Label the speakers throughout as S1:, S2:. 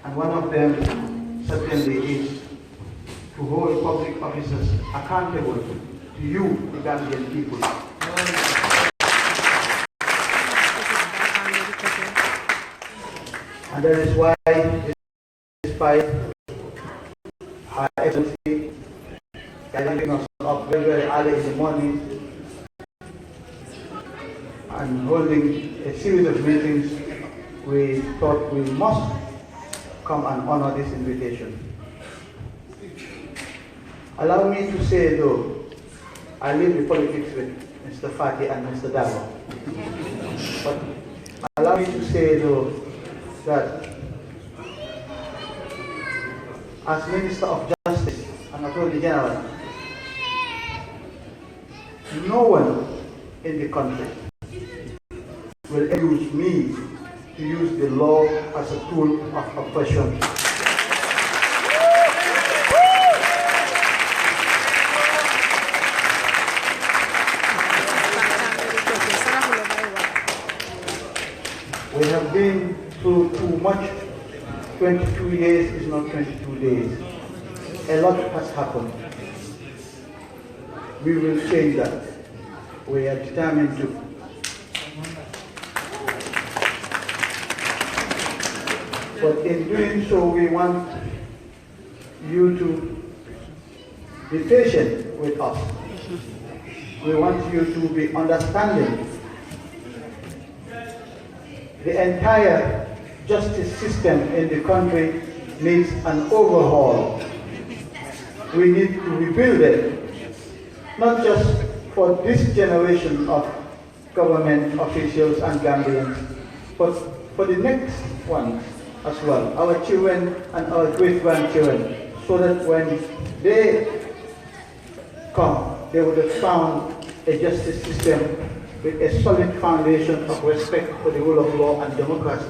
S1: And one of them certainly is to hold public officers accountable to you, the Gambian people. And that is why, despite Her Excellency gathering us up very, very early in the morning and holding a series of meetings, we thought we must come and honor this invitation. Allow me to say, though, I leave the politics with Mr. Fati and Mr. Dago. But allow me to say, though, that as Minister of Justice and Attorney General, no one in the country will use me to use the law as a tool of oppression. We have been through too much. 22 years is not 22 days. A lot has happened. We will change that. We are determined to. But in doing so, we want you to be patient with us. We want you to be understanding. The entire justice system in the country needs an overhaul. We need to rebuild it, not just for this generation of government officials and Gambians, but for the next one as well, our children and our great-grandchildren, so that when they come, they would have found a justice system with a solid foundation of respect for the rule of law and democracy.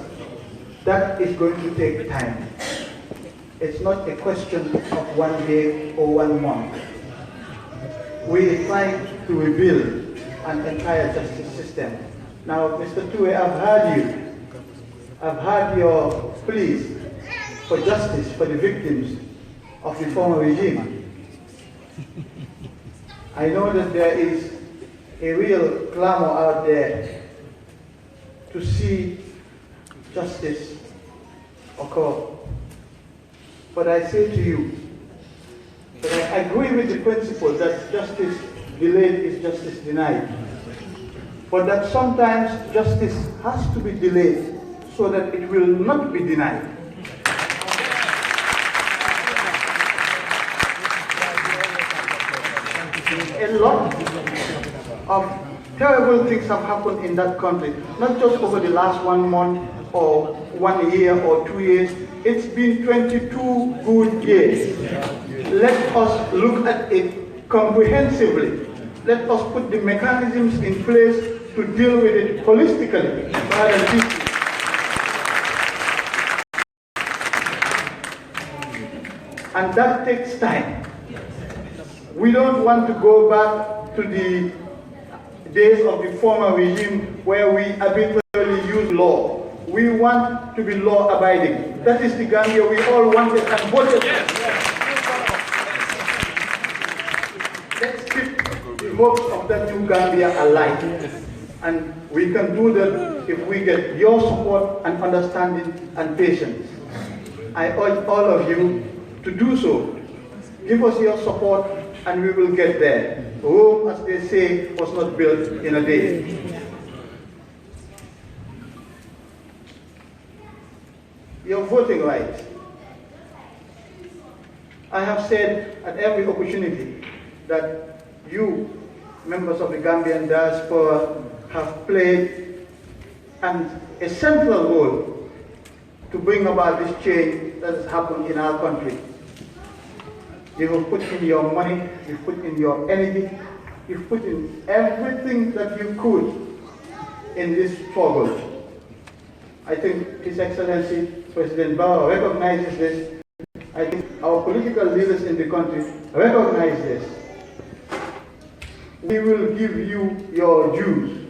S1: That is going to take time. It's not a question of 1 day or 1 month. We are trying to rebuild an entire justice system. Now, Mr. Tue, I've heard you. I've heard your pleas for justice for the victims of the former regime. I know that there is a real clamor out there to see justice occur. But I say to you that I agree with the principle that justice delayed is justice denied. But that sometimes justice has to be delayed so that it will not be denied. A lot of terrible things have happened in that country, not just over the last 1 month or 1 year or 2 years. It's been 22 good years. Let us look at it comprehensively. Let us put the mechanisms in place to deal with it holistically rather than deeply. And that takes time. We don't want to go back to the days of the former regime where we arbitrarily use law. We want to be law-abiding. That is the Gambia we all wanted and voted for. Let's keep the hopes of that new Gambia alive. And we can do that if we get your support and understanding and patience. I urge all of you to do so. Give us your support and we will get there. Rome, as they say, was not built in a day. Your voting rights. I have said at every opportunity that you, members of the Gambian diaspora, have played a central role to bring about this change that has happened in our country. You have put in your money, you've put in your energy, you've put in everything that you could in this struggle. I think His Excellency President Barrow recognizes this. I think our political leaders in the country recognize this. We will give you your dues.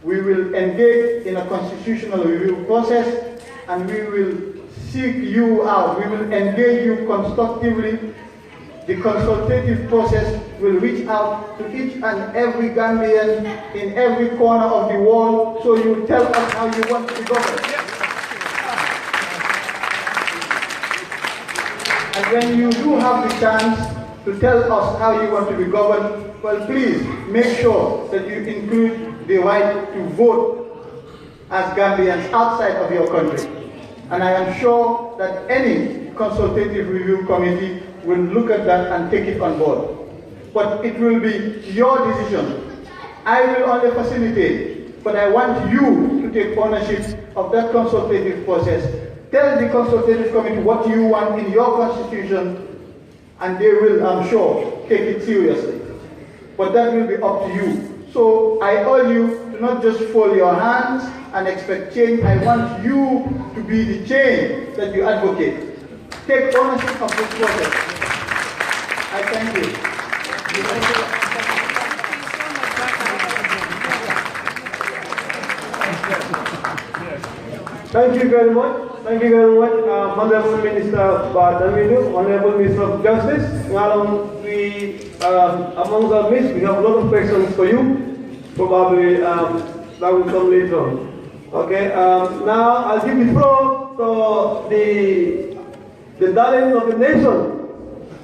S1: We will engage in a constitutional review process and we will seek you out. We will engage you constructively. The consultative process will reach out to each and every Gambian in every corner of the world, so you tell us how you want to be governed. And when you do have the chance to tell us how you want to be governed, well, please make sure that you include the right to vote as Gambians outside of your country. And I am sure that any consultative review committee will look at that and take it on board. But it will be your decision. I will only facilitate, but I want you to take ownership of that consultative process. Tell the consultative committee what you want in your constitution, and they will, I'm sure, take it seriously. But that will be up to you. So I urge you to not just fold your hands and expect change. I want you to be the change that you advocate. Take ownership of this process. I thank you.
S2: Thank you very much. Thank you very much, Honorable Minister Badaminu, Honorable Minister of Justice. Amongst our midst, we have a lot of questions for you. Probably that will come later on. Okay. Now I'll give the floor to the darling of the nation,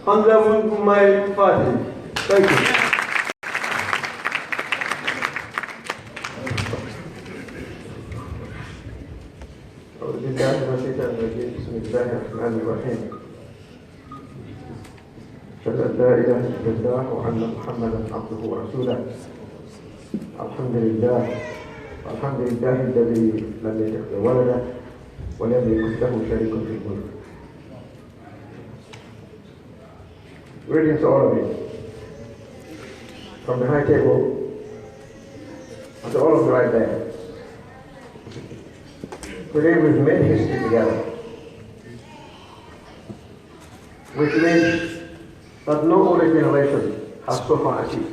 S2: Honorable Umay Fati. Thank you.
S3: بسم الله الرحمن الرحيم. أشهد أن لا إله إلا الله وأن محمدا عبده ورسوله. الحمد لله الذي لم يتخذ ولدا ولم يكن له شريك في الملك. Greetings to all of you from the high table and to all of you right there. Today we've made history together, which means that no older generation has so far achieved.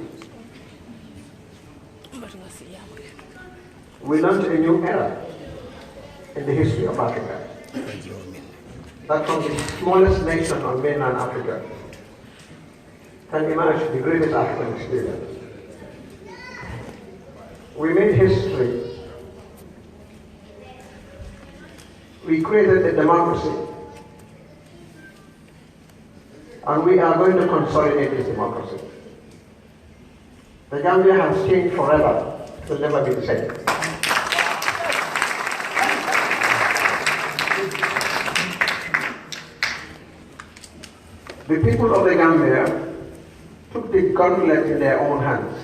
S3: We launched a new era in the history of Africa. That from the smallest nation on mainland Africa can emerge the greatest African experience. We made history. We created a democracy, and we are going to consolidate this democracy. The Gambia has changed forever. It will never be the same. The people of the Gambia took the gauntlet in their own hands.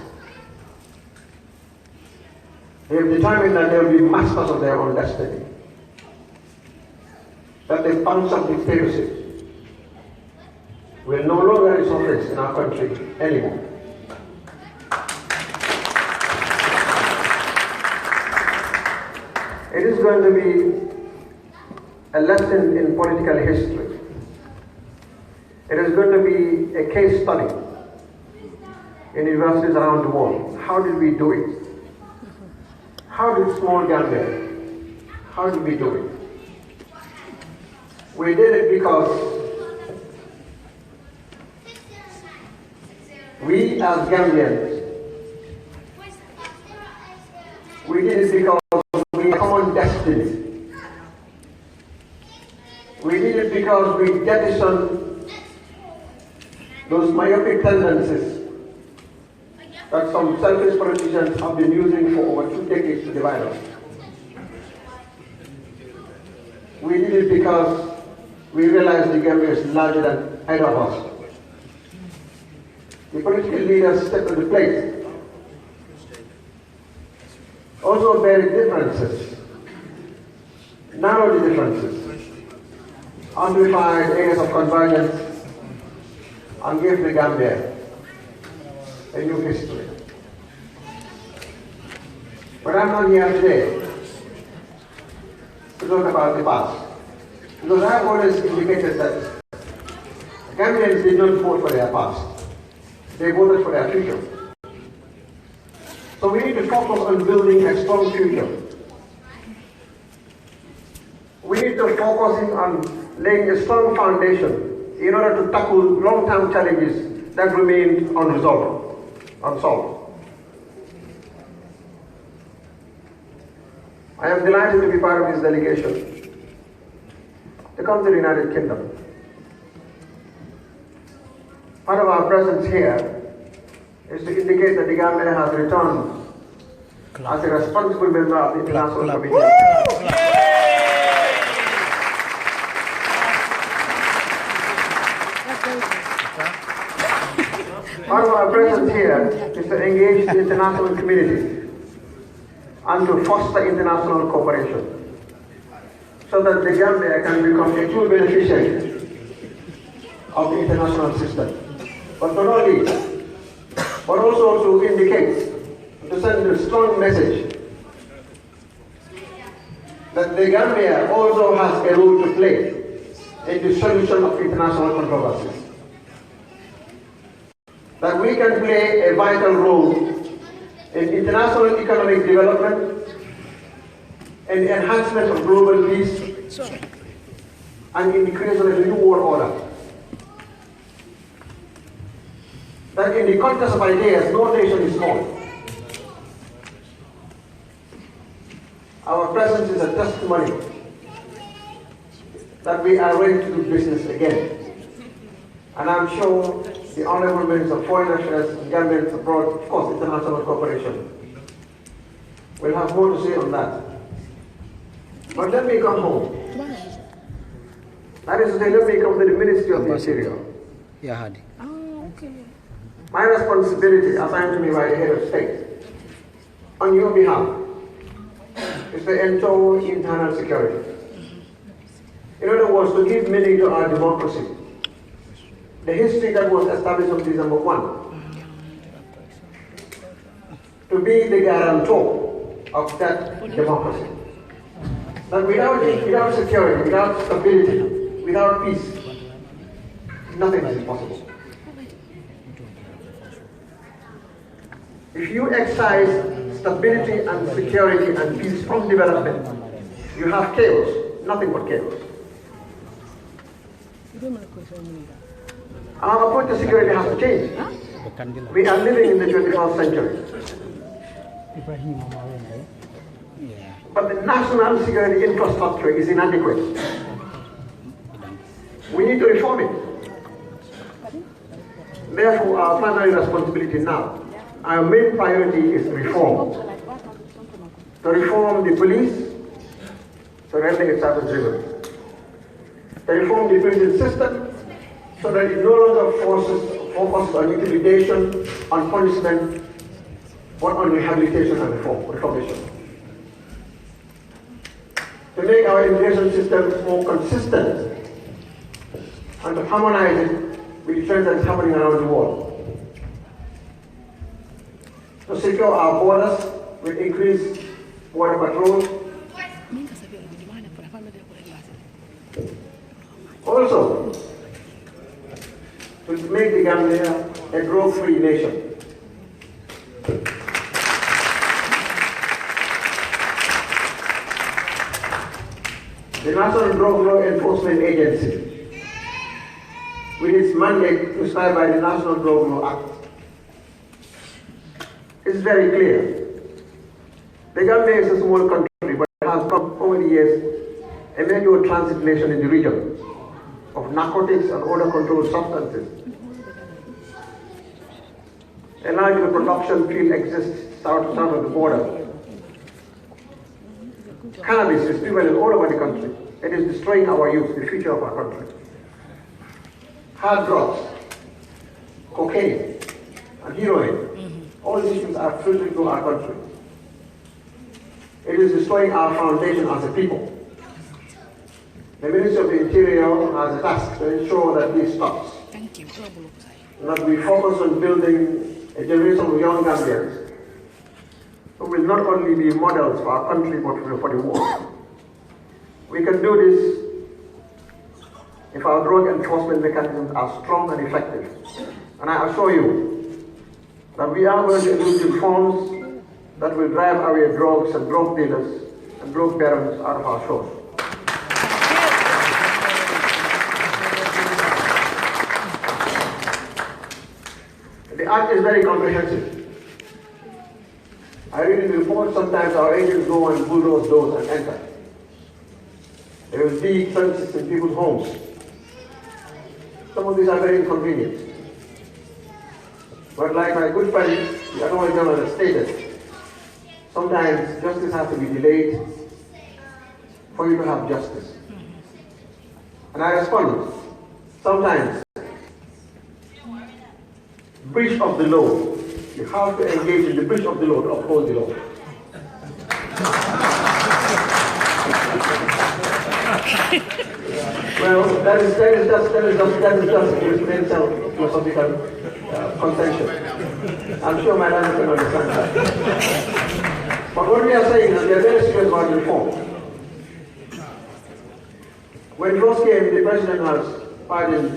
S3: They have determined that they will be masters of their own destiny. That the punch of dictatorship will no longer resurface in our country anymore. It is going to be a lesson in political history. It is going to be a case study in universities around the world. How did we do it? How did small Gambia, how did we do it? We did it because we as Gambians, we did it because we have common destiny. We did it because we jettisoned those myopic tendencies that some selfish politicians have been using for over 2 decades to divide us. We did it because we realized the Gambia is larger than either of us. The political leaders stepped to the plate. Also buried differences, narrow the differences, amplified areas of convergence, and gave the Gambia a new history. But I'm not here today to talk about the past. Because I have always indicated that Gambians did not vote for their past. They voted for their future. So we need to focus on building a strong future. we need to focus on laying a strong foundation in order to tackle long-term challenges that remain unsolved. I am delighted to be part of this delegation to come to the United Kingdom. Part of our presence here is to indicate that the Gambia has returned as a responsible member of the international community. Part of our presence here is to engage the international community and to foster international cooperation so that the Gambia can become a true beneficiary of the international system. But not only, but also to indicate, to send a strong message that the Gambia also has a role to play in the solution of international controversies. That we can play a vital role in international economic development and the enhancement of global peace and in the creation of a new world order. That in the context of ideas, no nation is small. Our presence is a testimony that we are ready to do business again. And I'm sure the Honorable Minister of Foreign Affairs and Gambians abroad, of course, international cooperation, will have more to say on that. But let me come home. That is to say, let me come to the Ministry of the Interior. My responsibility assigned to me by the head of state, on your behalf, is to ensure internal security. In other words, to give meaning to our democracy. The history that was established on December 1. To be the guarantor of that democracy. That without security, without stability, without peace, nothing is possible. If you excise stability and security and peace from development, you have chaos, nothing but chaos. Our approach to security has to change. We are living in the 21st century. But the national security infrastructure is inadequate. We need to reform it. Therefore, our primary responsibility now, our main priority is reform. To reform the police, so that it's service-driven. To reform the prison system, so that it no longer focuses on intimidation, on punishment, but on rehabilitation and reformation. To make our immigration system more consistent and to harmonize it with the trends that is happening around the world. To secure our borders with increased border patrol. Also, to make the Gambia a drug-free nation. The National Drug Law Enforcement Agency, with its mandate prescribed by the National Drug Law Act, is very clear. The Gambia is a small country, but it has come over the years a major transit nation in the region of narcotics and other controlled substances. A large production field exists south of the border. Cannabis is prevalent all over the country. It is destroying our youth, the future of our country. Hard drugs, cocaine, and heroin, all these things are filtering through our country. It is destroying our foundation as a people. The Ministry of the Interior has a task to ensure that this stops. Thank you. And that we focus on building a generation of young Gambians who will not only be models for our country but for the world. We can do this if our drug enforcement mechanisms are strong and effective. And I assure you that we are going to introduce reforms that will drive away drugs and drug dealers and drug barons out of our shores. act is very comprehensive. I read in the report sometimes our agents go and bulldoze doors and enter. There will be fences in people's homes. Some of these are very inconvenient. But like my good friend, the Attorney General has stated, sometimes justice has to be delayed for you to have justice. And I respond, sometimes, breach of the law, you have to engage in the breach of the law to uphold the law. Well, that is just presidential philosophical contention. I'm sure my land can understand that. But what we are saying is we are very serious about reform. When Ross came, the president has pardoned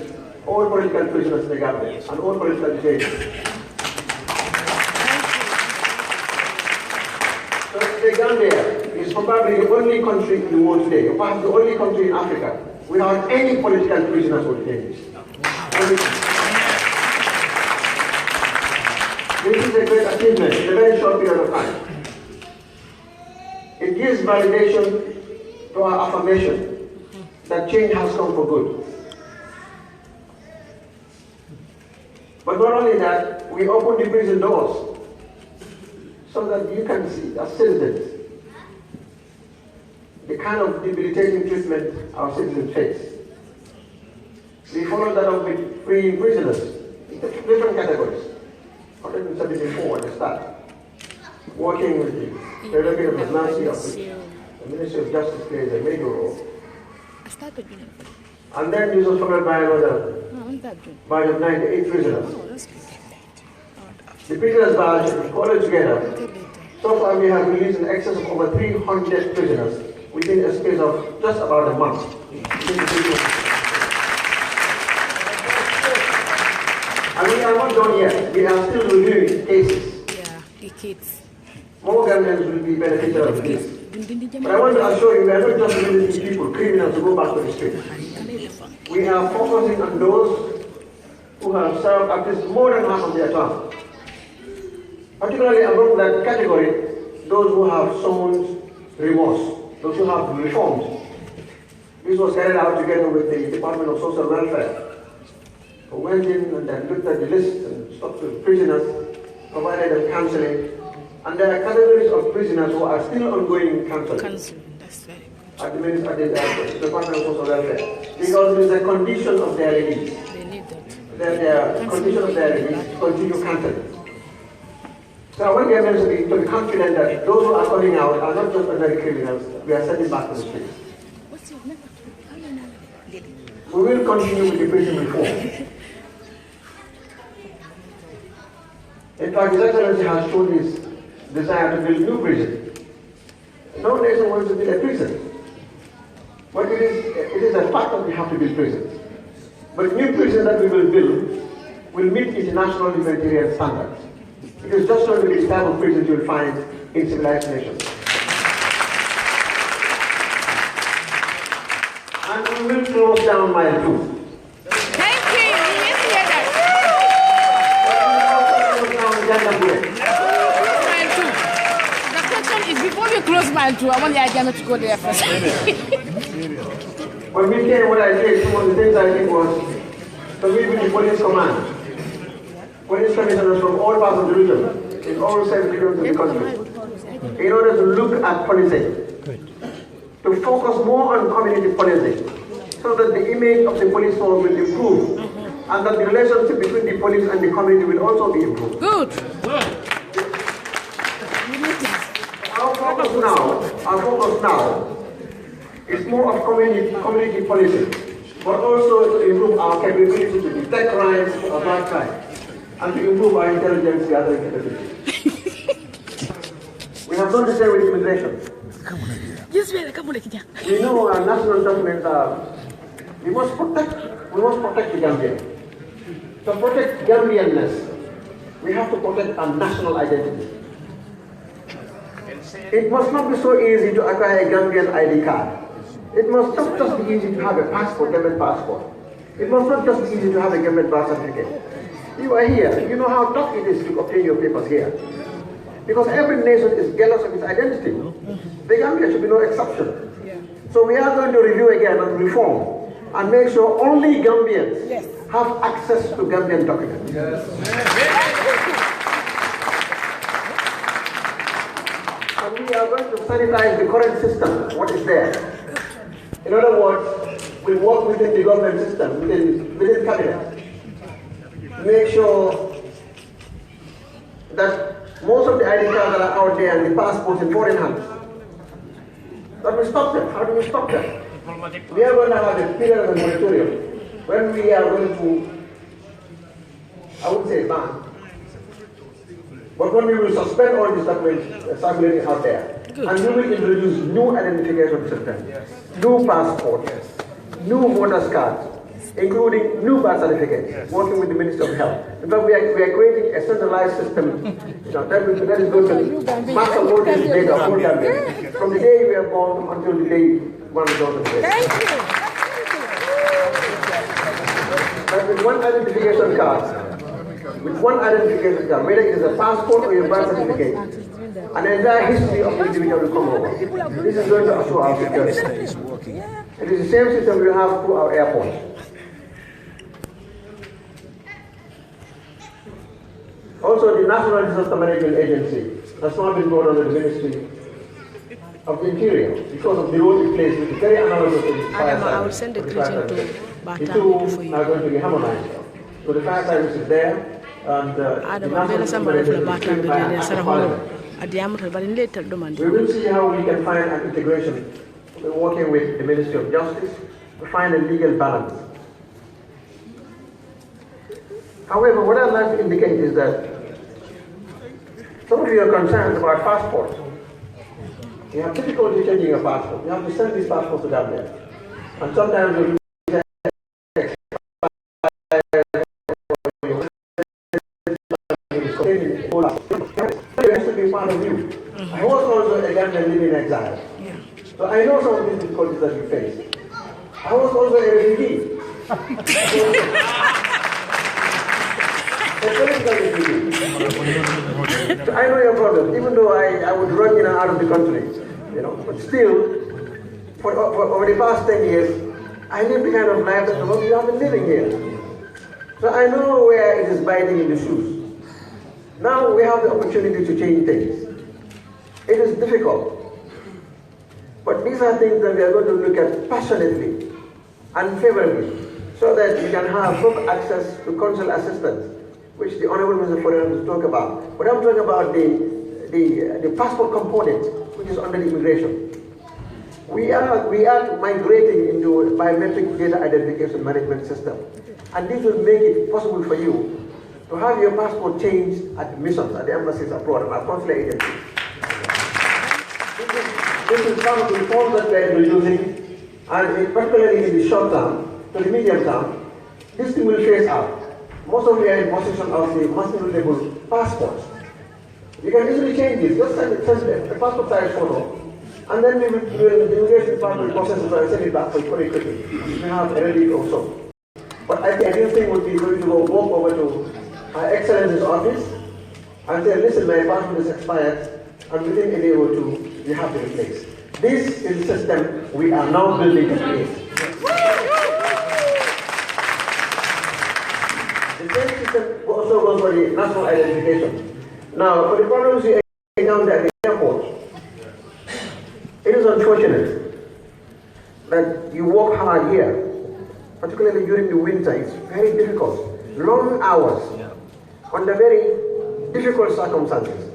S3: all political prisoners in the Gambia and all political detainees. So the Gambia is probably the only country in the world today, perhaps the only country in Africa, without any political prisoners or detainees. This is a great achievement in a very short period of time. It gives validation to our affirmation that change has come for good. But not only that, we open the prison doors so that you can see, as citizens, the kind of debilitating treatment our citizens face. We follow that up with freeing prisoners in different categories. 174 at the start, working with the prerogative of mercy of which the Ministry of Justice plays a major role. And then this was followed by another batch of 98 prisoners. The prisoners batch, all together, so far we have released in excess of over 300 prisoners within a space of just about a month. And we are not done yet. We are still reviewing cases.
S4: Yeah, the kids.
S3: More Gambians will be beneficial of this. But I want to assure you, we are not just releasing people, criminals, to go back to the street. We are focusing on those who have served at least more than half of their term. Particularly among that category, those who have shown remorse, those who have reformed. This was carried out together with the Department of Social Welfare, who went in and then looked at the list and spoke to the prisoners, provided them counseling. And there are categories of prisoners who are still ongoing counseling.
S4: That's very good.
S3: At the Department of Social Welfare. Because it is a condition of their release.
S4: They need that.
S3: Their condition of their release to continue counseling. So I want the Gambians to be confident that those who are coming out are not just ordinary criminals, we are sending back to the streets. We will continue with the prison reform. In fact, His Excellency has shown his desire to build new prisons. No nation wants to build a prison. But it is a fact that we have to build prisons. But new prisons that we will build will meet international humanitarian standards. It is just not the type of prisons you will find in civilized nations. And we will close down Mile 2.
S4: Thank you. We need to hear that. Mile 2. The question is, before we close Mile 2, I want the agenda to go there first.
S3: When we came, what I did, some of the things I did was to meet with the police command. Police commissioners from all parts of the region, in all 7 regions of the country, in order to look at policing, to focus more on community policing, so that the image of the police force will improve, and that the relationship between the police and the community will also be improved.
S4: Good.
S3: Our focus now is more of community policing, but also to improve our capability to detect crimes, to avoid crime, and to improve our intelligence gathering capabilities. We have done the same with immigration. We know our national documents are, we must protect the Gambia. To protect Gambianness, we have to protect our national identity. It must not be so easy to acquire a Gambian ID card. It must not just be easy to have a passport, Gambian passport. It must not just be easy to have a Gambian birth certificate. You are here. You know how tough it is to obtain your papers here. Because every nation is jealous of its identity. The Gambia should be no exception. So we are going to review again and reform and make sure only Gambians have access to Gambian documents. And we are going to sanitize the current system, what is there. In other words, we work within the government system, within cabinet, to make sure that most of the ID cards that are out there and the passports in foreign hands, that we stop them. How do we stop them? We are going to have a period of a moratorium when we are going to, I would say ban, but when we will suspend all these documents circulating out there, and we will introduce new identification systems, new passports, new voters cards, including new birth certificates, working with the Ministry of Health. In fact, we are creating a centralized system that is going to master all this data of all Gambians, from the day we are born until the day one is out of the
S4: Thank you.
S3: But with one identification card, whether it is a passport or your birth certificate, an entire history of the individual will come over. This is going to assure our security. It is the same system we have through our airports. Also, the National Disaster Management Agency has now been brought under the Ministry of the Interior because of the role it plays with the very analogous to the fire service.
S5: I will send the greeting to
S3: The two are going to be harmonized. So the fire service is there, and the National Disaster Management Agency. We will see how we can find an integration. We're working with the Ministry of Justice to find a legal balance. However, what I'd like to indicate is that some of you are concerned about passports. You have difficulty changing your passport. You have to send these passports to Gambia. And sometimes you has to be part of you. I was also a Gambian living in exile. So I know some of these difficulties that you face. I was also a refugee. So I know your problem, even though I would run in and out of the country, but still, for over the past 10 years, I live the kind of life that most of you have been living here. So I know where it is biting in the shoes. Now we have the opportunity to change things. It is difficult, but these are things that we are going to look at passionately and favorably, so that we can have both access to consular assistance, which the Honorable Mr. Foreign will talk about. But I'm talking about the passport component, which is under the immigration. We are migrating into a biometric data identification management system. And this will make it possible for you to have your passport changed at missions, at the embassies abroad, and at consular agencies. This is one of the reforms that we are introducing, and particularly in the short term to the medium term, this thing will phase out. Most of you are in possession of the master-readable passports. You can easily change this. Just send a passport size photo, and then the immigration department will process it and send it back for you very quickly. You have a ready also. But I think the ideal thing would be for you to walk over to Her Excellency's office and say, listen, my passport is expired, and within a day or two, you have to replace. This is the system we are now building to create. The same system also goes for the national identification. Now, for the problems you encounter at the airport, it is unfortunate that you work hard here, particularly during the winter. It's very difficult. Long hours, under very difficult circumstances.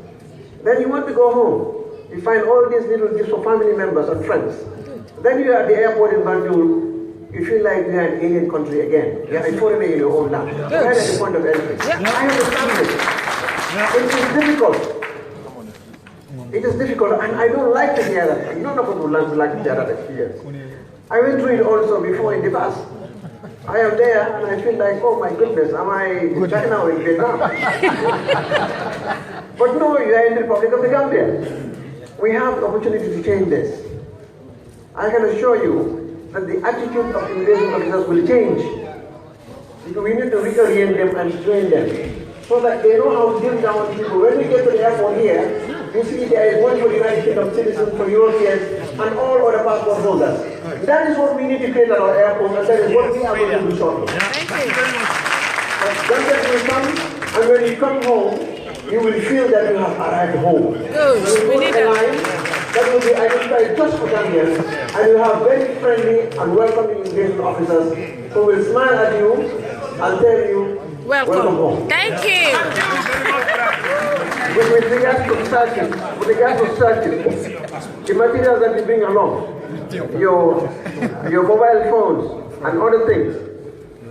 S3: Then you want to go home. You find all these little gifts for family members and friends. Then you are at the airport in Banjul. You feel like you are in an alien country again. You are a foreigner in your own land. You are at the point of entry. I understand this. It is difficult. It is difficult, and I don't like to hear that. None of us would like to hear that experience. I went through it also before in the past. I am there, and I feel like, oh my goodness, am I in China or in Vietnam? But no, you are in the Republic of the Gambia. We have the opportunity to change this. I can assure you that the attitude of immigration officers will change. We need to reorient them and train them so that they know how to deal down people. When we get to the airport here, you see there is one for the United Kingdom citizens, for Europeans, and all other passport holders. That is what we need to create at our airport, and that is what we are going to do shortly.
S4: Thank you.
S3: Gambians will come, and when you come home, you will feel that you have arrived home.
S4: Good. We need
S3: That will be identified just for Gambians, and you have very friendly and welcoming immigration officers who will smile at you and tell you, welcome home.
S4: Thank you.
S3: With regards to searching, the materials that you bring along, your mobile phones and other things,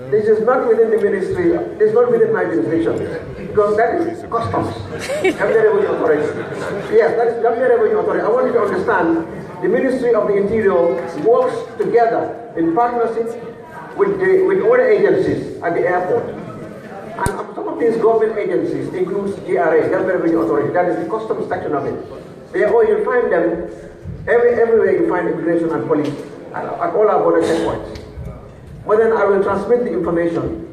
S3: this is not within the ministry, this is not within my jurisdiction, because that is customs, Gambian Revenue Authority. Yes, that is Gambian Revenue Authority. I want you to understand, the Ministry of the Interior works together in partnership with other agencies at the airport. And some of these government agencies includes GRA, Gambian Revenue Authority, that is the customs section of it. Therefore, you find them everywhere you find immigration and police at all our border checkpoints. But then I will transmit the information,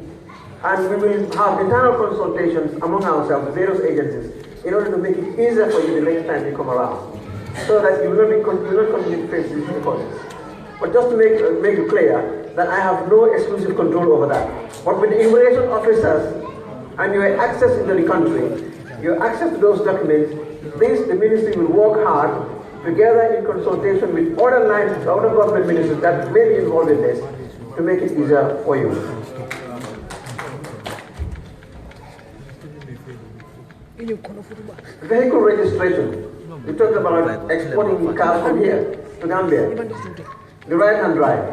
S3: and we will have internal consultations among ourselves, the various agencies, in order to make it easier for you the next time you come around, so that you will not continue to face these difficulties. But just to make it clear that I have no exclusive control over that. But with the immigration officers and your access into the country, your access to those documents, the ministry will work hard together in consultation with other lines, other government ministries that may be involved in this, to make it easier for you. Vehicle registration. We talked about exporting cars from here to Gambia. The right-hand drive.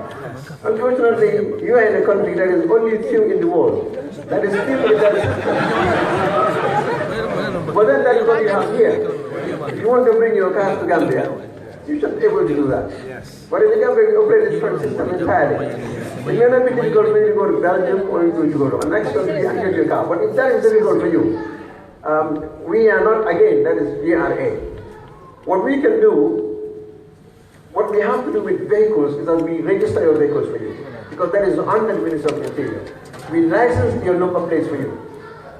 S3: Unfortunately, you are in a country that is only few in the world. That is still with that. But then that is what you have here. If you want to bring your cars to Gambia, you should be able to do that. But in the Gambia, we operate a different system entirely. It may not be difficult for you to go to Belgium or you to go to the next country and get your car. But if that is difficult for you, we are not, again, that is GRA. What we can do, what we have to do with vehicles is that we register your vehicles for you. Because that is under the Ministry of the Interior. We license your number plates for you.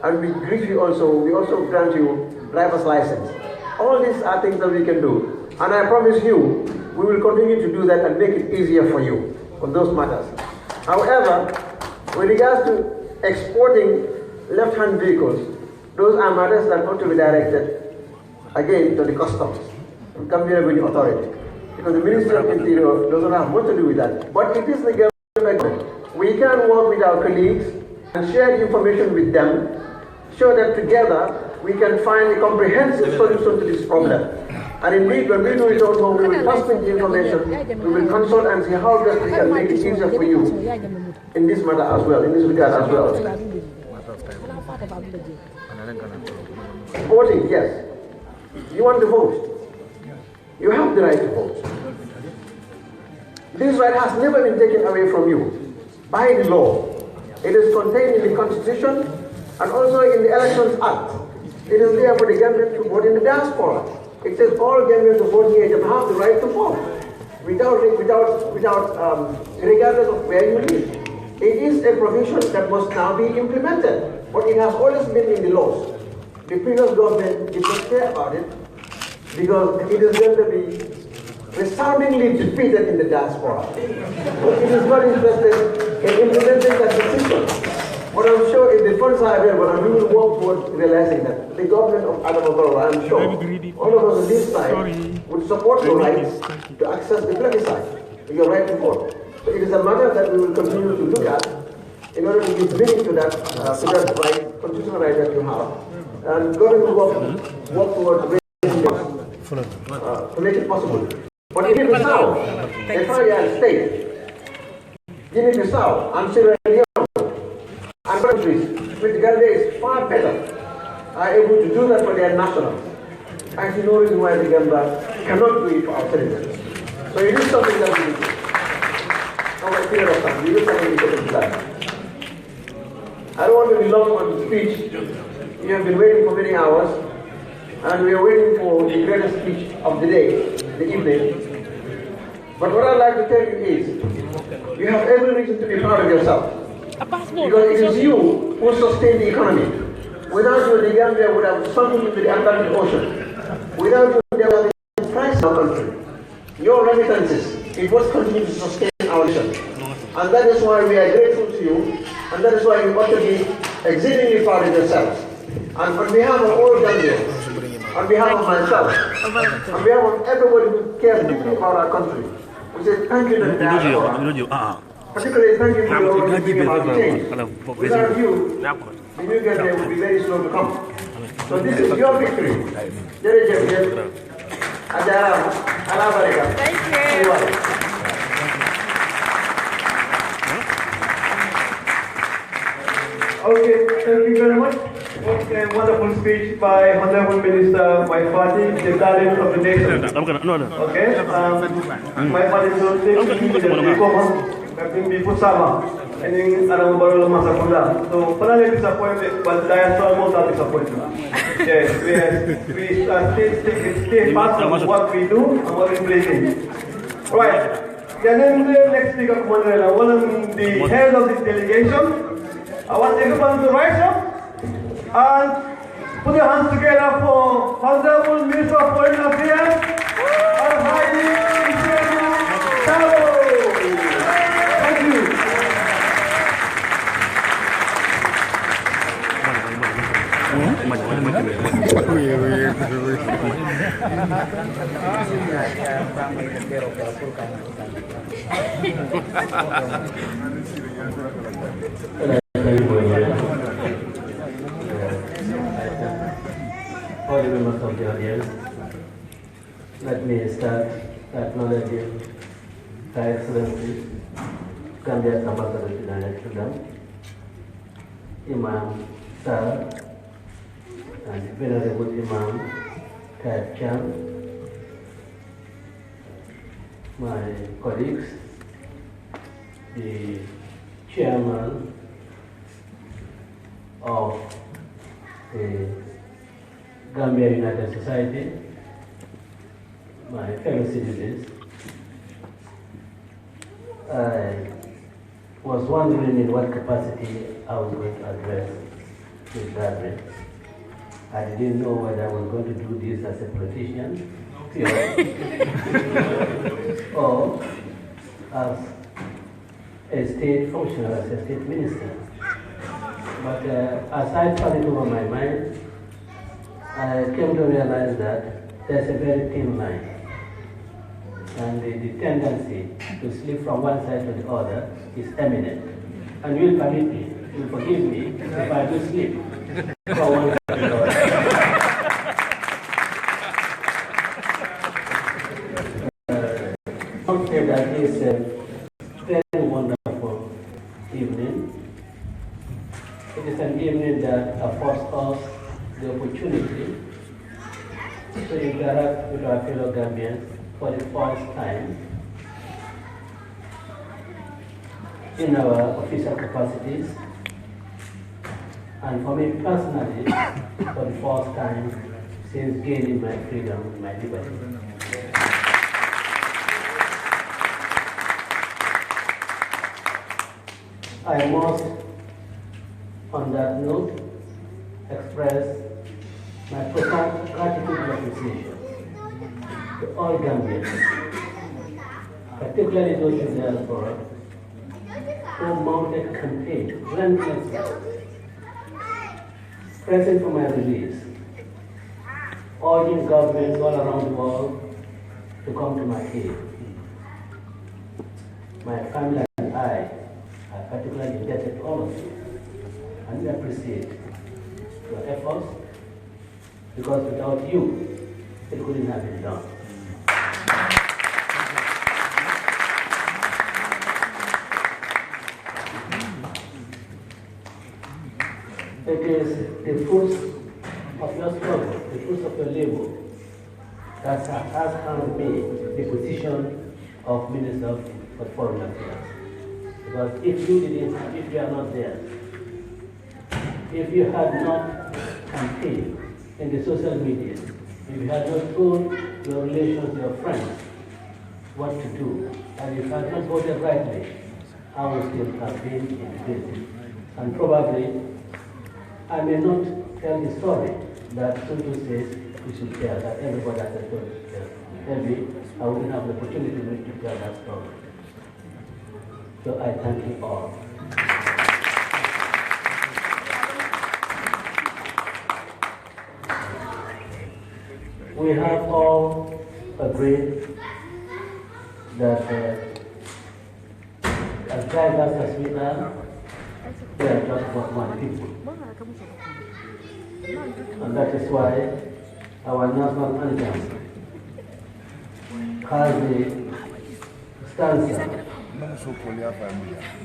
S3: And we also grant you driver's license. All these are things that we can do. And I promise you, we will continue to do that and make it easier for you on those matters. However, with regards to exporting left-hand vehicles, those are matters that ought to be directed, again, to the customs, to Gambian Revenue Authority. Because the Ministry of Interior doesn't have much to do with that. But it is the government. We can work with our colleagues and share the information with them, so that together we can find a comprehensive solution to this problem. And indeed, when we do it at home, we will transmit the information, we will consult and see how best we can make it easier for you in this matter as well, in this regard as well. Voting, yes. You want to vote. You have the right to vote. This right has never been taken away from you by the law. It is contained in the Constitution and also in the Elections Act. It is there for the Gambians to vote in the diaspora. It says all Gambians of voting age have the right to vote, regardless of where you live. It is a provision that must now be implemented, but it has always been in the laws. The previous government did not care about it because it is going to be resoundingly defeated in the diaspora. But it is not interested in implementing that decision. But I'm sure if the funds are available, and we will work towards realizing that the government of Adamawa, I'm sure, all of us on this side would support your rights to access the plebiscite, your right to vote. So it is a matter that we will continue to look at in order to give meaning to that right, constitutional right that you have. And government will work towards raising to make it possible. But in Bissau, a failure state, Guinea-Bissau, and Sierra Leone, and countries with Gambia is far better, are able to do that for their nationals. I see no reason why the Gambia cannot do it for our citizens. So it is something that we do. Over a period of time, we will something we can do that. I don't want to be long on the speech. We have been waiting for many hours, and we are waiting for the greatest speech of the day, the evening. But what I'd like to tell you is, you have every reason to be proud of yourself.
S4: A passport.
S3: Because it is you who sustain the economy. Without you, the Gambia would have sunk into the Atlantic Ocean. Without you, there would have been price in our country. Your remittances, it was continue to sustain our nation. And that is why we are grateful to you, and that is why you ought to be exceedingly proud of yourselves. And on behalf of all Gambians, on behalf of myself, on behalf of everybody who cares deeply about our country, we say thank you to the diaspora. Particularly thank you for your thinking about change. Without you, the new Gambia will be very slow to come. So this is your victory. Thank you.
S2: Okay, thank you very much. Okay, wonderful speech by Honorable Minister Maifati, the darling of the nation. Okay, Maifati is not taking the and in around Barolo Masakunda. So, finally disappointed, but I am so much disappointed. Yes, we stay fast on what we do and what we play. Right. Then the next speaker, one of the head of the delegation. I want everyone to rise up and put your hands together for Honorable Minister of Foreign Affairs, Al-Hadi Thank you.
S5: All the members of the audience, let me start acknowledging Her Excellency, Gambia's Ambassador to the United Kingdom, Imam Sir, and Venerable Imam Taib Chan, my colleagues, the chairman of the Gambia United Society, my fellow citizens. I was wondering in what capacity I was going to address this gathering. I didn't know whether I was going to do this as a politician or as a state functionary, as a state minister. But as I thought it over my mind, I came to realize that there's a very thin line. And the tendency to slip from one side to the other is eminent. And you'll permit me, you'll forgive me if I do slip from one side to the other. I would say that this is a very wonderful evening. It is an evening that affords us the opportunity to interact with our fellow Gambians for the first time in our official capacities, and for me personally, for the first time since gaining my freedom and my liberty. I must, on that note, express my profound gratitude and appreciation to all Gambians, particularly those in the diaspora, who mounted campaign relentlessly, pressing for my release, urging governments all around the world to come to my aid. My family and I are particularly indebted to all of you, and we appreciate your efforts, because without you, it couldn't have been done. It is the fruits of your struggle, the fruits of your labor, that has earned me the position of Minister for Foreign Affairs. Because if you are not there, if you had not campaigned in the social media, if you had not told your relations, your friends, what to do, and if you had not voted rightly, I would still have been in prison. And probably I may not tell the story that Tuntu says we should tell, that everybody has a story to tell. Maybe I wouldn't have the opportunity to tell that story. So I thank you all. We have all agreed that as diverse as we are just about one people. And that is why our national anthem has the stanza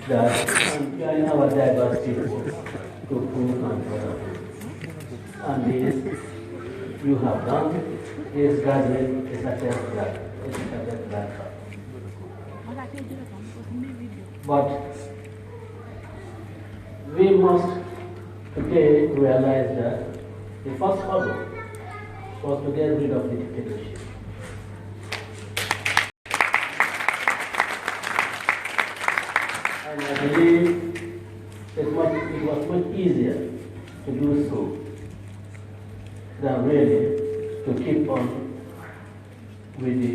S5: that join our diverse people to prove and develop. And this you have done. This gathering is a test that. But we must today realize that the first hurdle was to get rid of the dictatorship. And I believe it was much easier to do so than really to keep on with the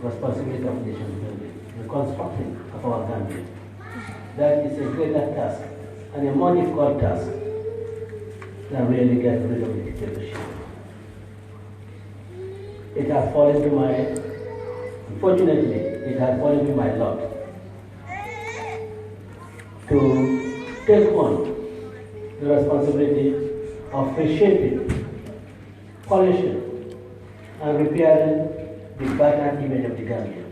S5: responsibility of nation building, the constructing of our Gambia. That is a greater task and a more difficult task than really get rid of the dictatorship. It has fallen to my, unfortunately, it has fallen to my lot to take on the responsibility of reshaping, polishing, and repairing the battered image of the Gambia.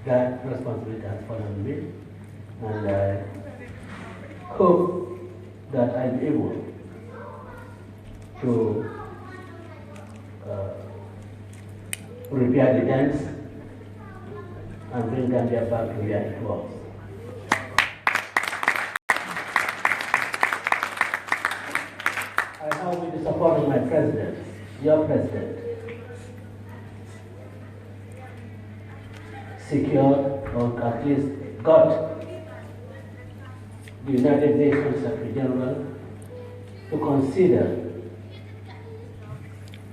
S5: That responsibility has fallen on me, and I hope that I'll be able to repair the dents and bring Gambia back to where it was. I have, with the support of my president, your president, secured or at least got the United Nations Secretary General to consider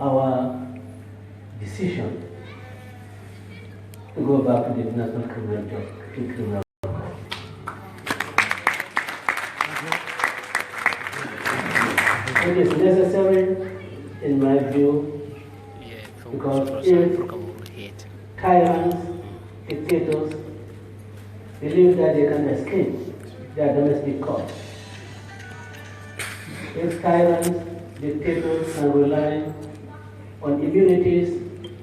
S5: our decision to go back to the International Criminal Court. It is necessary, in my view, because if tyrants, dictators believe that they can escape their domestic courts, if tyrants, dictators can rely on immunities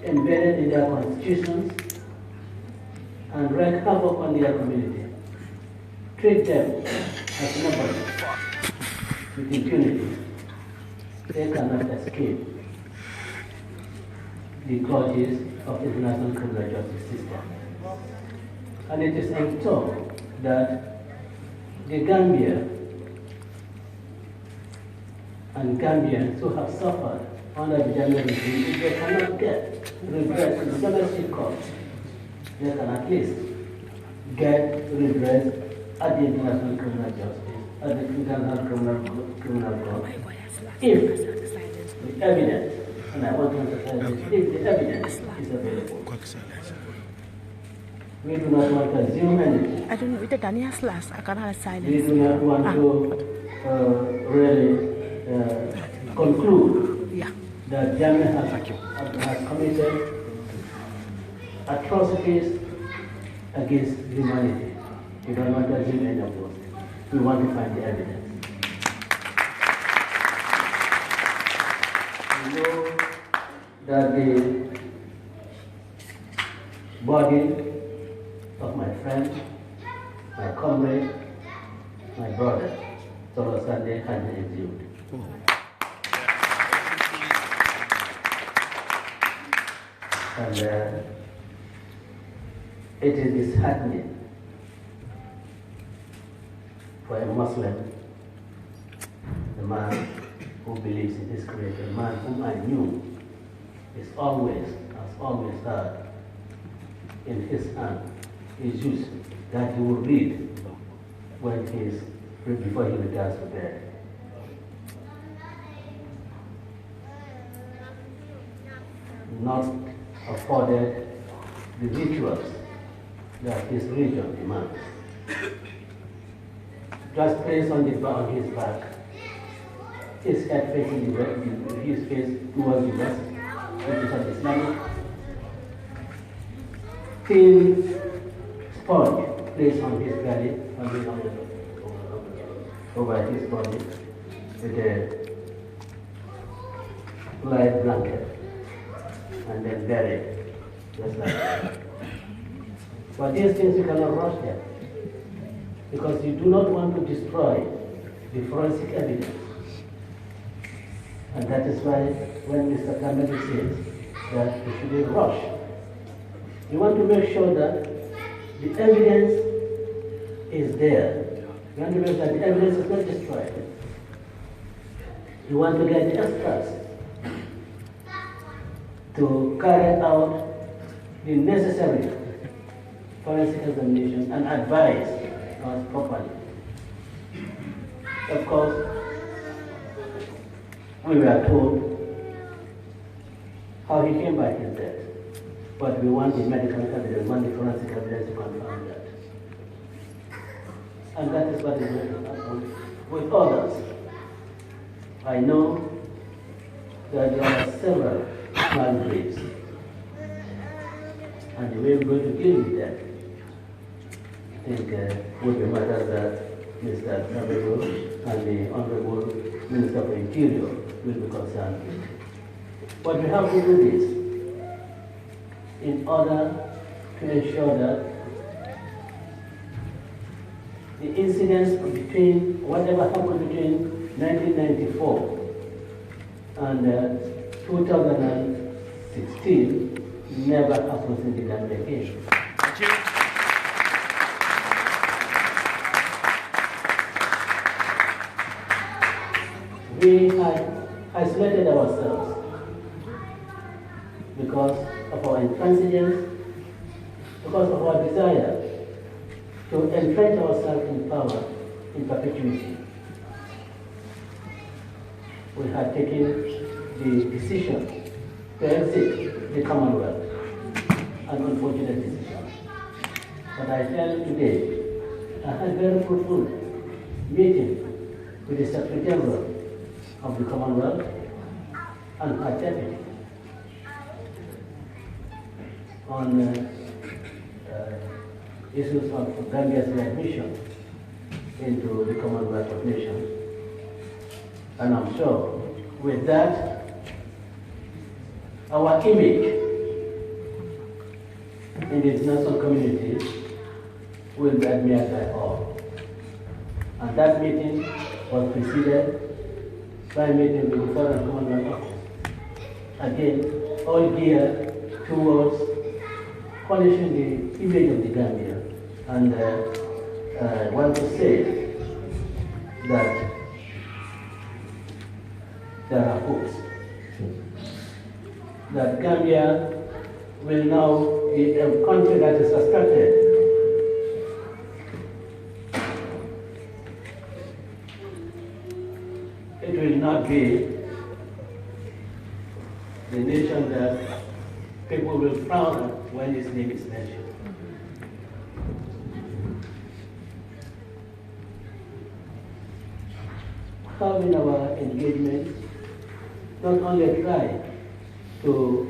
S5: embedded in their constitutions and wreak havoc on their community, treat them as nobody with impunity, they cannot escape the clutches of the international criminal justice system. And it is ensured that the Gambia and Gambians who have suffered under the Gambian regime, if they cannot get redress in the domestic court, they can at least get redress at the international criminal justice, at the international criminal court, if the evidence, and I want to emphasize this, if the evidence is available. We do not want to assume anything.
S4: I don't know, the Daniel's last, I can't have silence.
S5: We do not want to really conclude that Gambia has committed atrocities against humanity. We don't want to assume any of those. We want to find the evidence. We know that the body of my friend, my comrade, my brother, Solo Sunday, has been exhumed. And it is disheartening for a Muslim, a man who believes in his Creator, a man whom I knew has always heard in his hand is used that he will read before he returns to bed. Not afforded the rituals that his religion demands. Just placed on his back, his head facing the west, his face towards the west, which is an Islamic. Thin sponge placed on his belly, over his body, with a light blanket, and then buried, just like that. But these things you cannot rush them, because you do not want to destroy the forensic evidence. And that is why when Mr. Kameli says that we shouldn't rush, you want to make sure that the evidence is there. You want to make sure that the evidence is not destroyed. You want to get the experts to carry out the necessary forensic examination and advise us properly. Of course, we were told how he came by his death, but we want the medical evidence, we want the forensic evidence to confirm that. And that is what is going to happen with others. I know that there are several small graves, and the way we're going to deal with them, I think would be matters that Mr. Travel and the Honorable Minister of Interior will be concerned with. But we have to do this in order to ensure that the incidents between whatever happened between 1994 and 2016 never happens in the Gambia again.
S6: Thank you.
S5: We had isolated ourselves because of our intransigence, because of our desire to entrench ourselves in power in perpetuity. We had taken the decision to exit the Commonwealth, an unfortunate decision. But I tell you today, I had a very fruitful meeting with the Secretary General of the Commonwealth and her deputy on issues of Gambia's readmission into the Commonwealth of Nations. And I'm sure with that, our image in the international community will be admired by all. And that meeting was preceded by a meeting with the Foreign Commonwealth Office. Again, all geared towards polishing the image of the Gambia. And I want to say that there are hopes that Gambia will now be a country that is respected. It will not be the nation that people will frown at when his name is mentioned. Having our engagement, not only try to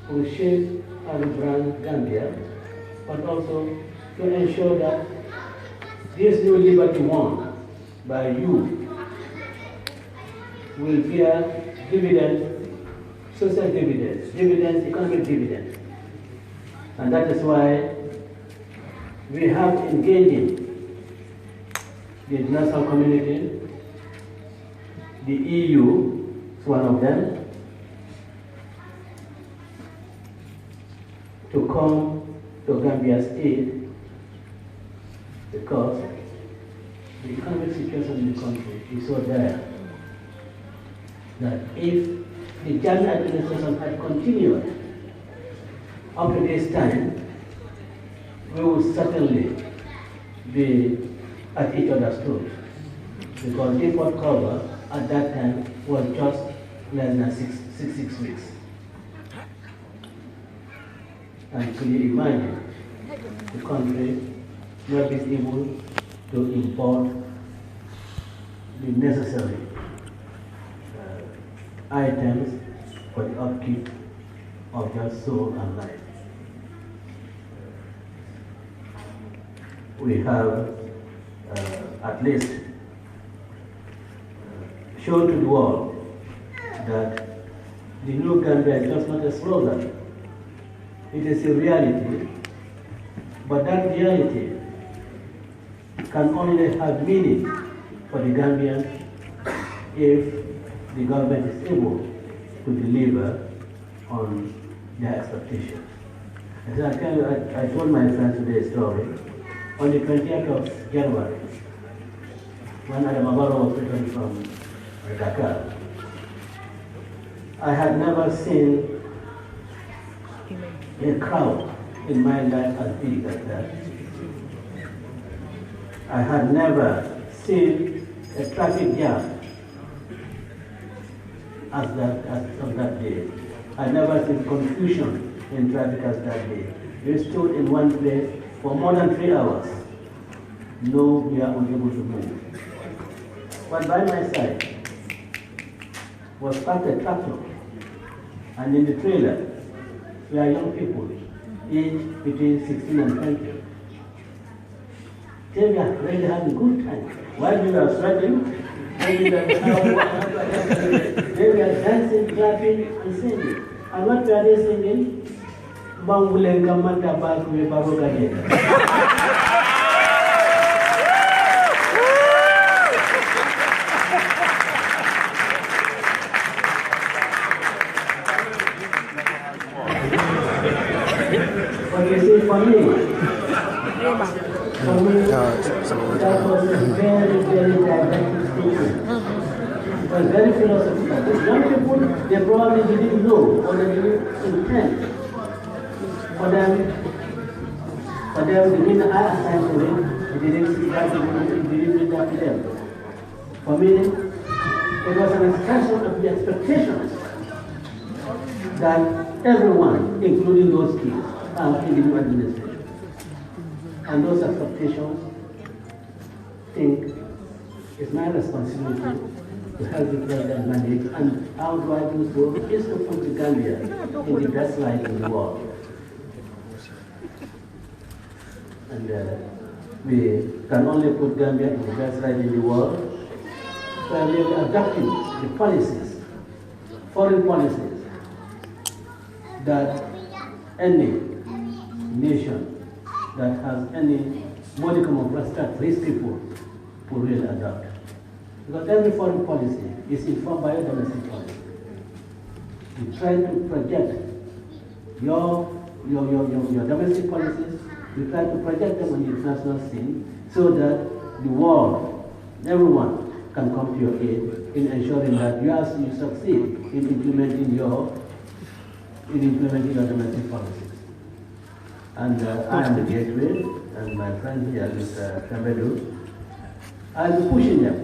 S5: reshape and brand Gambia, but also to ensure that this new liberty won by you will bear dividends, social dividends, economic dividends. And that is why we have engaging the international community. The EU is one of them, to come to Gambia's aid because the economic situation in the country is so dire that if the Jammeh administration had continued up to this time, we will certainly be at each other's throat, because import cover at that time was just less than six weeks. And can you imagine the country not being able to import the necessary items for the upkeep of their soul and life? We have at least shown to the world that the new Gambia is just not a slogan. It is a reality, but that reality can only have meaning for the Gambians if the government is able to deliver on their expectations. As I told my friends today a story. On the 20th of January, when Adamabaro was returned from Dakar, I had never seen a crowd in my life as big as that. I had never seen a traffic jam as of that day. I never seen confusion in traffic as that day. We stood in one place for more than 3 hours. No, we are unable to move. But by my side was parked a tractor, and in the trailer were young people, aged between 16 and 20. They were really having a good time. While we were sweating, they were dancing, clapping, and singing. And what were they singing? Bangulenga manda baku baroga jeda. But you see, for me, that was a very, very didactic statement. It was very philosophical. Young people, they probably didn't know or they didn't intend for them, the reason I assigned to it, it didn't read that to them. For me, it was an expression of the expectations that everyone, including those kids, have in the new administration. And those expectations, I think, it's my responsibility to help the president mandate. And how do I do so? Is to put the Gambia in the best light in the world. And we can only put Gambia in the best light in the world by really adopting the policies, foreign policies, that any nation that has any modicum of respect for his people will really adopt. Because every foreign policy is informed by your domestic policy. You try to project your domestic policies, you try to project them on the international scene so that the world, everyone, can come to your aid in ensuring that you succeed in implementing your domestic policies. And I am the gateway, and my friend here, Mr. Shabedu, I'll be pushing them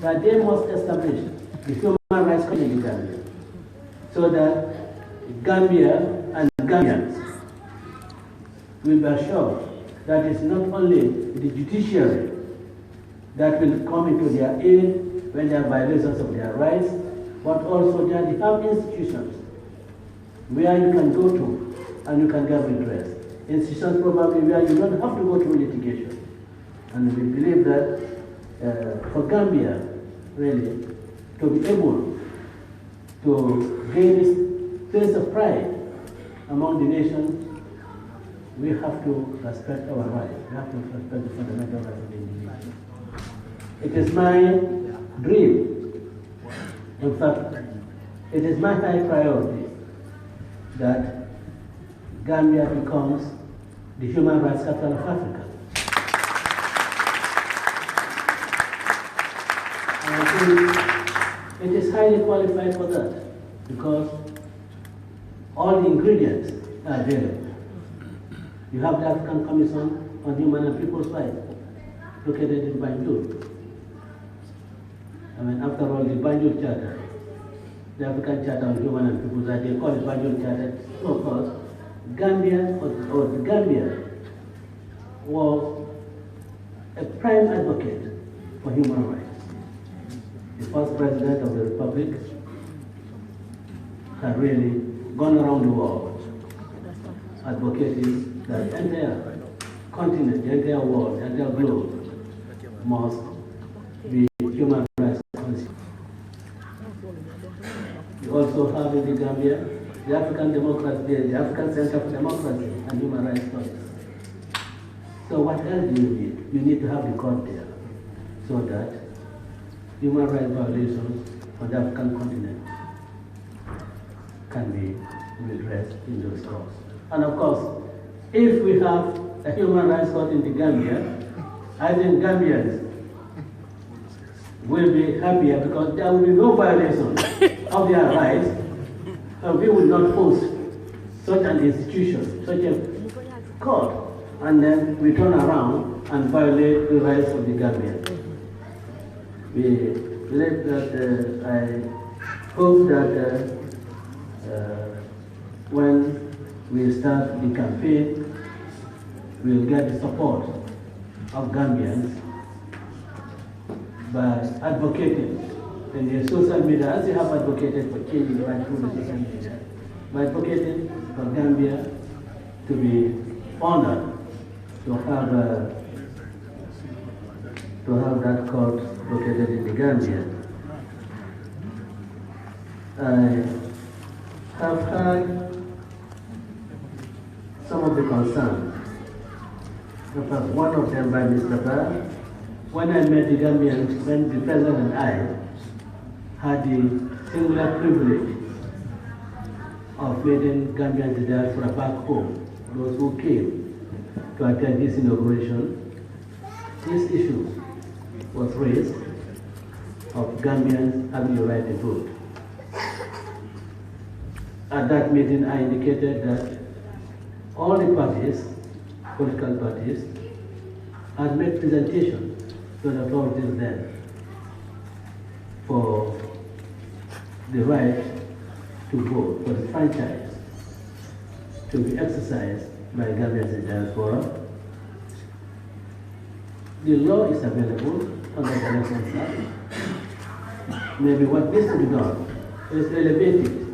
S5: that they must establish the human rights commission in Gambia so that Gambia and Gambians will be assured that it's not only the judiciary that will come into their aid when there are violations of their rights, but also there are the armed institutions where you can go to and you can get redress. Institutions probably where you don't have to go through litigation. And we believe that for Gambia, really, to be able to gain this place of pride among the nations, we have to respect our rights. We have to respect the fundamental rights of the individual. It is my dream, in fact, it is my high priority that Gambia becomes the human rights capital of Africa. And I think it is highly qualified for that because all the ingredients are available. You have the African Commission on Human and People's Rights, located in Banjul. I mean, after all, the Banjul Charter, the African Charter on Human and People's Rights, they call it Banjul Charter, because Gambia, or the Gambia, was a prime advocate for human rights. The first president of the Republic had really gone around the world advocating that the entire continent, the entire world, the entire globe must be human rights conscious. We also have in the Gambia the African Democracy, the African Center for Democracy and Human Rights Studies. So what else do you need? You need to have the court there so that human rights violations on the African continent can be redressed in those courts. And of course, if we have a human rights court in the Gambia, I think Gambians will be happier because there will be no violation of their rights, and we will not host such an institution, such a court, and then we turn around and violate the rights of the Gambians. We believe that I hope that when we start the campaign, we'll get the support of Gambians by advocating in the social media, as you have advocated for changing right through the social media, by advocating for Gambia to be honored to have that court located in the Gambia. I have heard some of the concerns. In fact, one of them by Mr. Barr. When I met the Gambians, when the President and I had the singular privilege of meeting Gambian diaspora back home, those who came to attend this inauguration, this issue was raised of Gambians having the right to vote. At that meeting, I indicated that all the parties, political parties, had made presentations to the authorities then for the right to vote, for the franchise to be exercised by Gambians in diaspora. The law is available on the Election Act. Maybe what needs to be done is elevated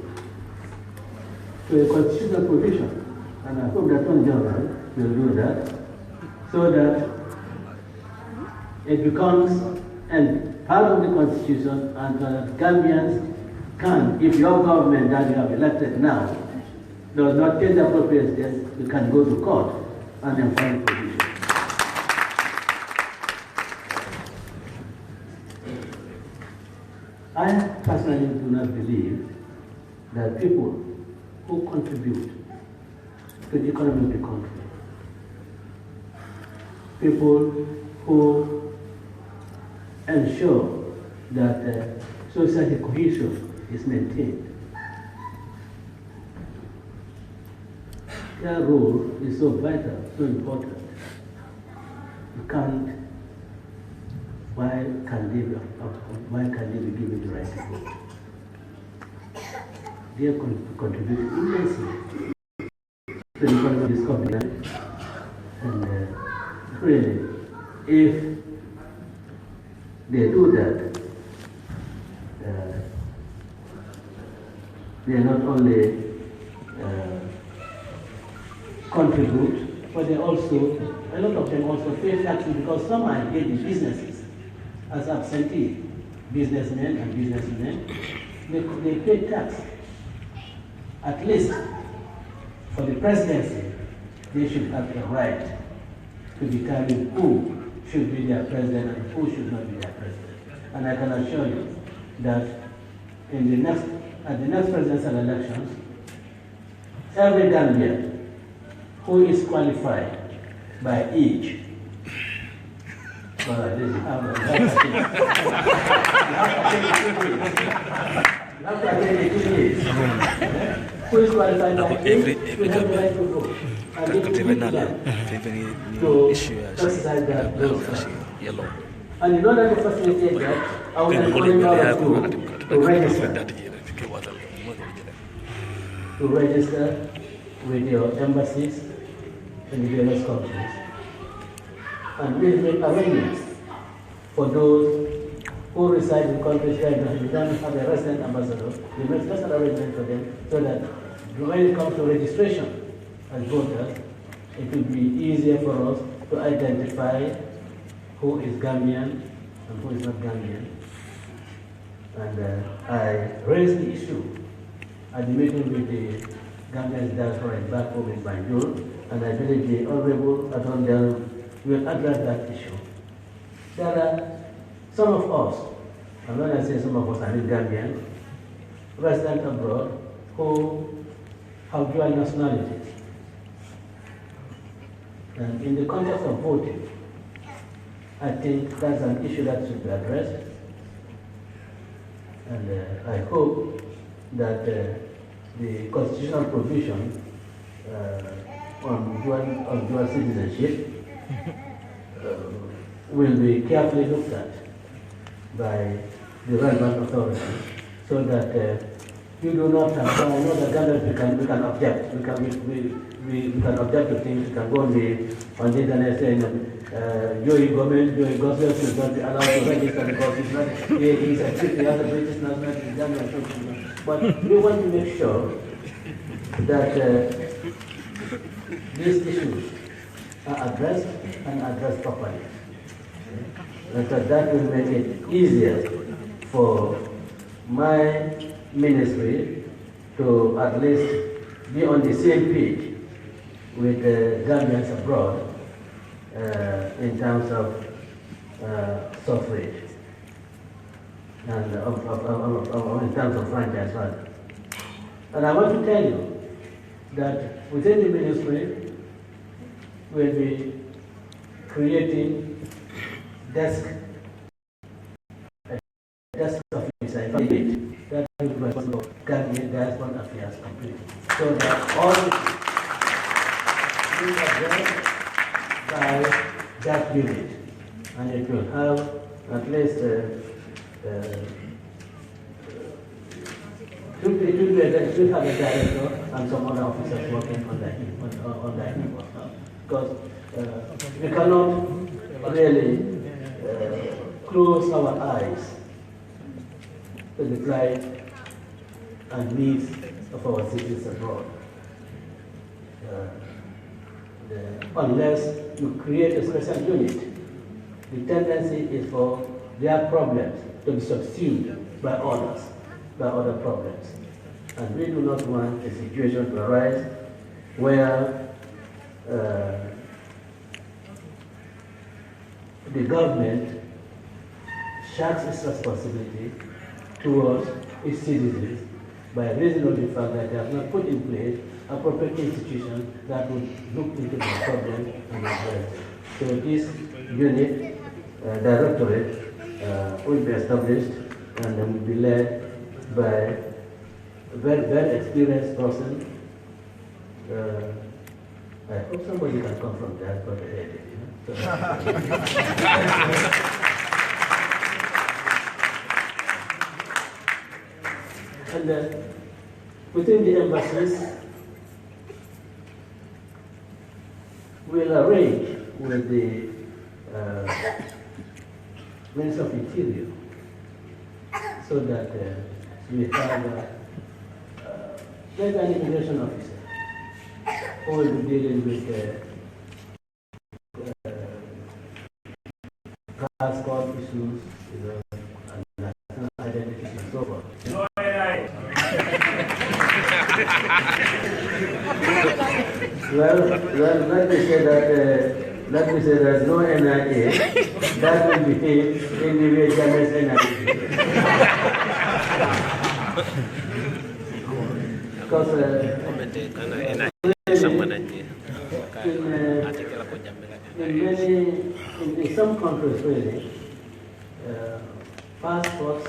S5: to a constitutional provision, and I hope that one General will do that, so that it becomes a part of the Constitution, and that Gambians can, if your government that you have elected now does not take the appropriate steps, you can go to court and then find provision. I personally do not believe that people who contribute to the economy of the country, people who ensure that social cohesion is maintained, their role is so vital, so important. You can't. Why can they be given the right to vote? They are contributing immensely to the economy of this country. And really, if they do that, they not only contribute, but they also, a lot of them also pay taxes, because some are engaged in businesses as absentee businessmen and businesswomen. They pay tax. At least for the presidency, they should have the right to determine who should be their president and who should not be their president. And I can assure you that at the next presidential elections, every Gambian who is qualified by age, well, you have to attend the 2 years. who is qualified like him will have the right to vote. And it will be them to exercise that those rights. And in order to facilitate that, I will encourage all of you to register with your embassies in the various countries. And we'll make arrangements for those who reside in countries where we don't have a resident ambassador. We make special arrangements for them so that when it comes to registration as voters, it will be easier for us to identify who is Gambian and who is not Gambian. And I raised the issue at the meeting with the Gambian diaspora back home in Banjul, and I believe the Honorable Adondel will address that issue. There are some of us, and when I say some of us, I mean Gambian, residents abroad who have dual nationalities. And in the context of voting, I think that's an issue that should be addressed. And I hope that the constitutional provision on dual citizenship will be carefully looked at by the relevant authorities so that you do not have, so I know that Ghana, we can object, we can object to things, we can go on the internet saying Joey Goswell should not be allowed to register because he's not, he's a he has a British nationality, but we want to make sure that these issues are addressed and addressed properly. And so that will make it easier for my ministry to at least be on the same page with the Gambians abroad in terms of suffrage and in terms of franchise rather. And I want to tell you that within the ministry we'll be creating desk officer that will be responsible for Gambian diaspora affairs completely, so that all is addressed by that unit, and it will have at least it should have a director and some other officers working on that because we cannot really close our eyes to the plight and needs of our citizens abroad. Unless you create a special unit, the tendency is for their problems to be subsumed by others, by other problems. And we do not want a situation to arise where the government shirks its responsibility towards its citizens by reason of the fact that they have not put in place appropriate institutions that would look into the problem and address it. So this unit, directorate, will be established and will be led by a very, very experienced person. I hope somebody can come from that, but and within the embassies, we'll arrange with the Minister of Interior so that we have there's an immigration officer who will be dealing with passport issues, and national identity and so forth. Well, let me say that no NIA that will behave in the way James NIA. Because in some countries really, passports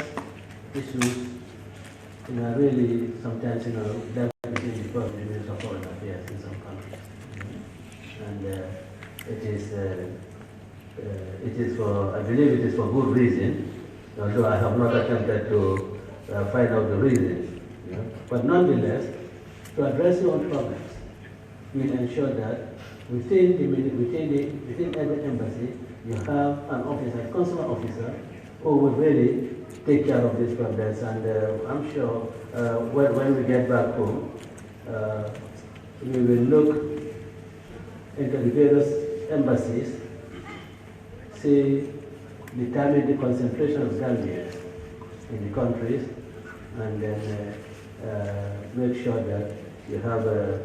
S5: issues really sometimes because of the Minister of Foreign Affairs in some countries. And it is for, I believe it is for good reason, although I have not attempted to find out the reasons. But nonetheless, to address your own problems, we'll ensure that within every embassy, you have an officer, a consular officer, who will really take care of these problems. And I'm sure when we get back home, we will look into the various embassies, determine the concentration of Gambians in the countries, and then make sure that you have the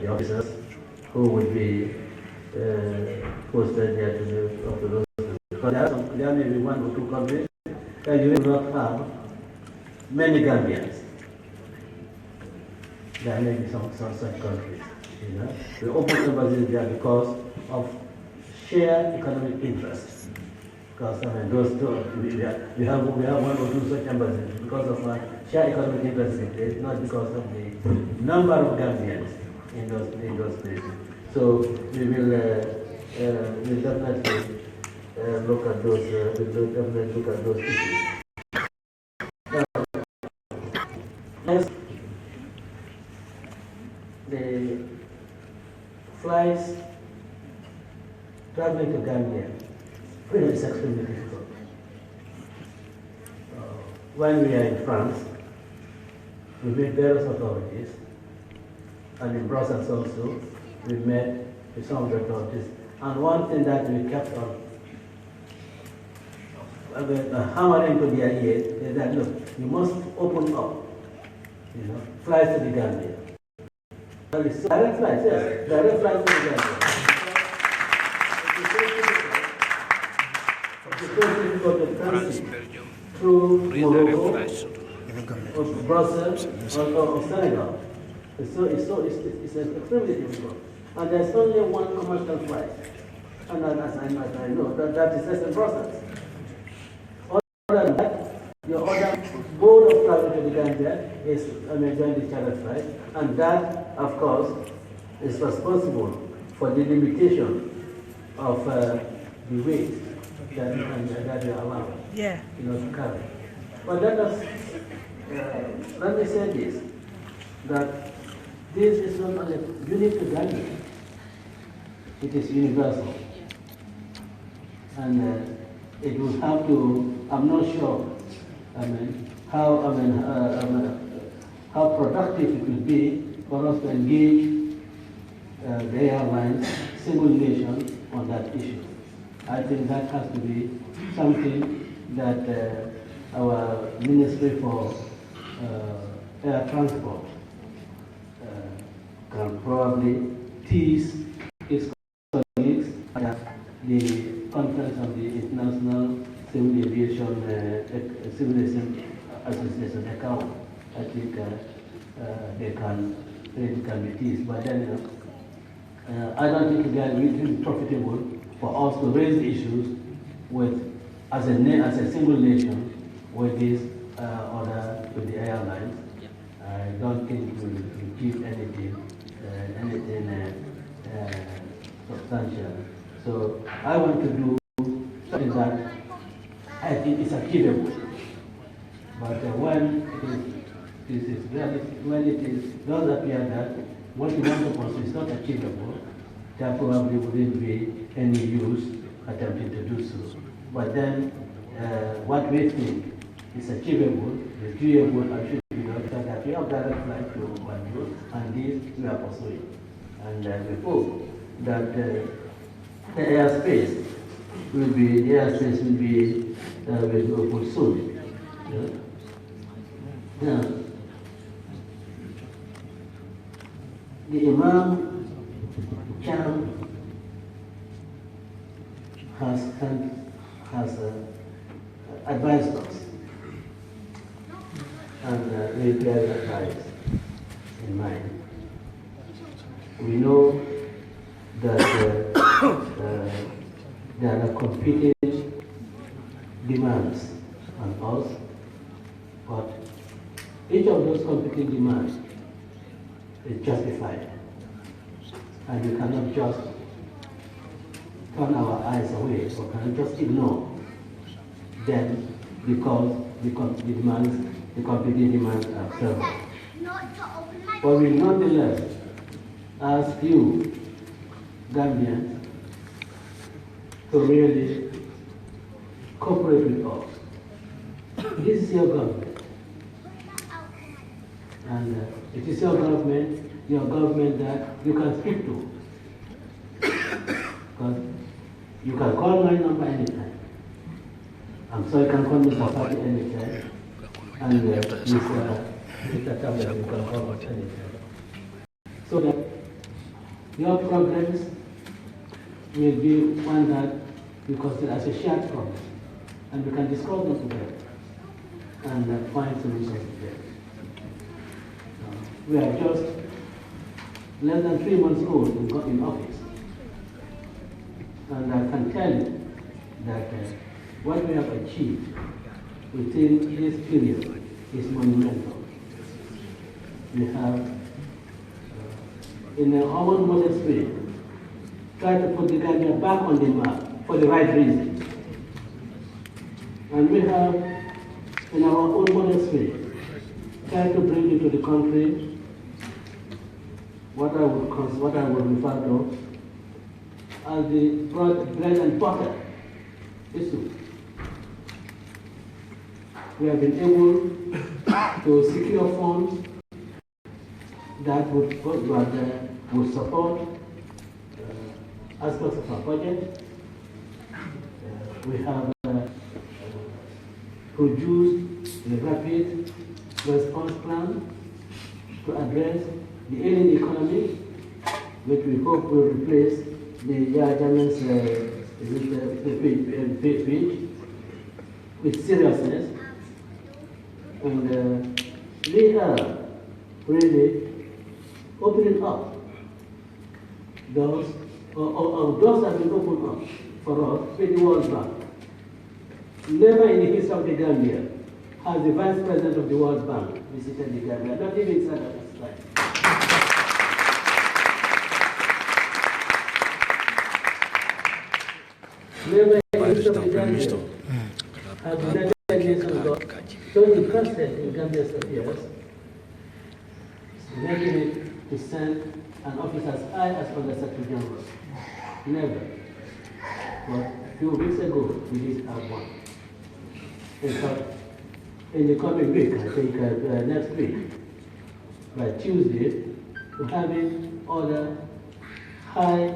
S5: officers who will be posted there to those. Because there may be one or two countries that you will not have many Gambians. There may be some such countries. We open embassies there because of shared economic interests. Because those two, we have one or two such embassies because of shared economic interests, not because of the number of Gambians in those places. So we will definitely look at those issues. Next, the flights traveling to Gambia is extremely difficult. When we are in France, we meet various authorities, and in Brussels also, we met with some of the authorities. And one thing that we kept on hammering to their ear is that, look, you must open up, flights to the Gambia. Direct flights, yes, direct flights to the Gambia. It's so difficult to transit through Morocco, or Brussels, or Senegal. It's extremely difficult. And there's only one commercial flight. And as I know, that is just in Brussels. Other than that, your other mode of travel to the Gambia is joint charter flight. And that, of course, is responsible for the limitation of the weight that you are allowed to carry. But let me say this, that this is not only unique to Gambia, it is universal. And it will have to, I'm not sure, how productive it will be for us to engage the airlines, single nation on that issue. I think that has to be something that our Ministry for Air Transport can probably tease its colleagues at the conference of the International Civil Aviation Association account. I think they can be teased. But then I don't think it will be profitable for us to raise the issues as a single nation with this with the airlines. I don't think we will keep anything substantial. So I want to do something that I think is achievable. But when it does appear that what you want to pursue is not achievable, there probably wouldn't be any use attempting to do so. But then what we think is achievable is doable and should be done, so that we have direct flight to Banjul, and this we are pursuing. And we hope that the airspace will be open soon. Now, the Imam has advised us, and we bear advice in mind. We know that there are competing demands on us, but each of those competing demands is justified. And we cannot just turn our eyes away or cannot just ignore them because the competing demands are served. But we nonetheless ask you, Gambians, to really cooperate with us. This is your government. And it is your government that you can speak to. Because you can call my number anytime. I'm sorry, you can call Mr. Fati anytime. And Mr. Tablet, you can call us anytime. So that your problems will be one that we consider as a shared problem. And we can discuss them together and find solutions together. We are just less than 3 months old in office. And I can tell you that what we have achieved within this period is monumental. We have, in our own modest way, tried to put the Gambia back on the map for the right reason. And we have, in our own modest way, tried to bring into the country what I would refer to as the bread and butter issue. We have been able to secure funds that would support aspects of our budget. We have produced a rapid response plan to address the ailing economy, which we hope will replace the German's page with seriousness. And we are really opening up doors, or doors have been opened up for us with the World Bank. Never in the history of the Gambia has the Vice President of the World Bank visited the Gambia, not even South Africa. Never in the history of the Gambia has the United Nations so the President in Gambia's affairs making it to send an officer as high as Under Secretary General. Never. But a few weeks ago, we did have one. In fact, in the coming week, I think next week, by Tuesday, we're having other high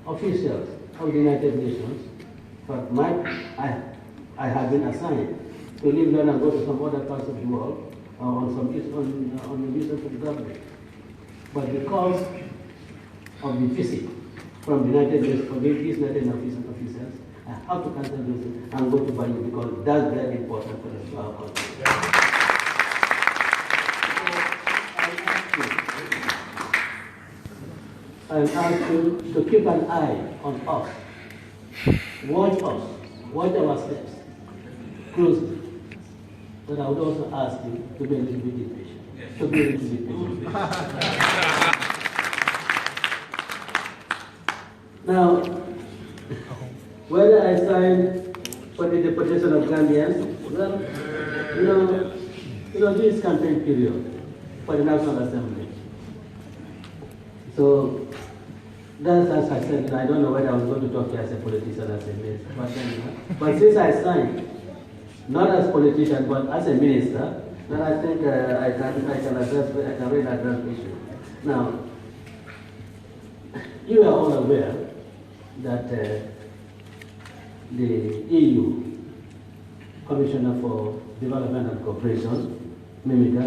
S5: officials of the United Nations. But I have been assigned to leave London and go to some other parts of the world on the missions of the government. But because of the visit from the United Nations, from these United Nations officers, I have to cancel this and go to Bali because that's very important for our country. I ask you to keep an eye on us. Watch our steps closely. But I would also ask you to be a little bit patient. To be a little bit patient. Now, whether I sign for the deportation of Gambians, well, this campaign period for the National Assembly. So, that's as I said, I don't know whether I was going to talk as a politician, as a minister, but since I signed, not as a politician, but as a minister, then I think I can really address the issue. Now, you are all aware that the EU Commissioner for Development and Cooperation, Mimica,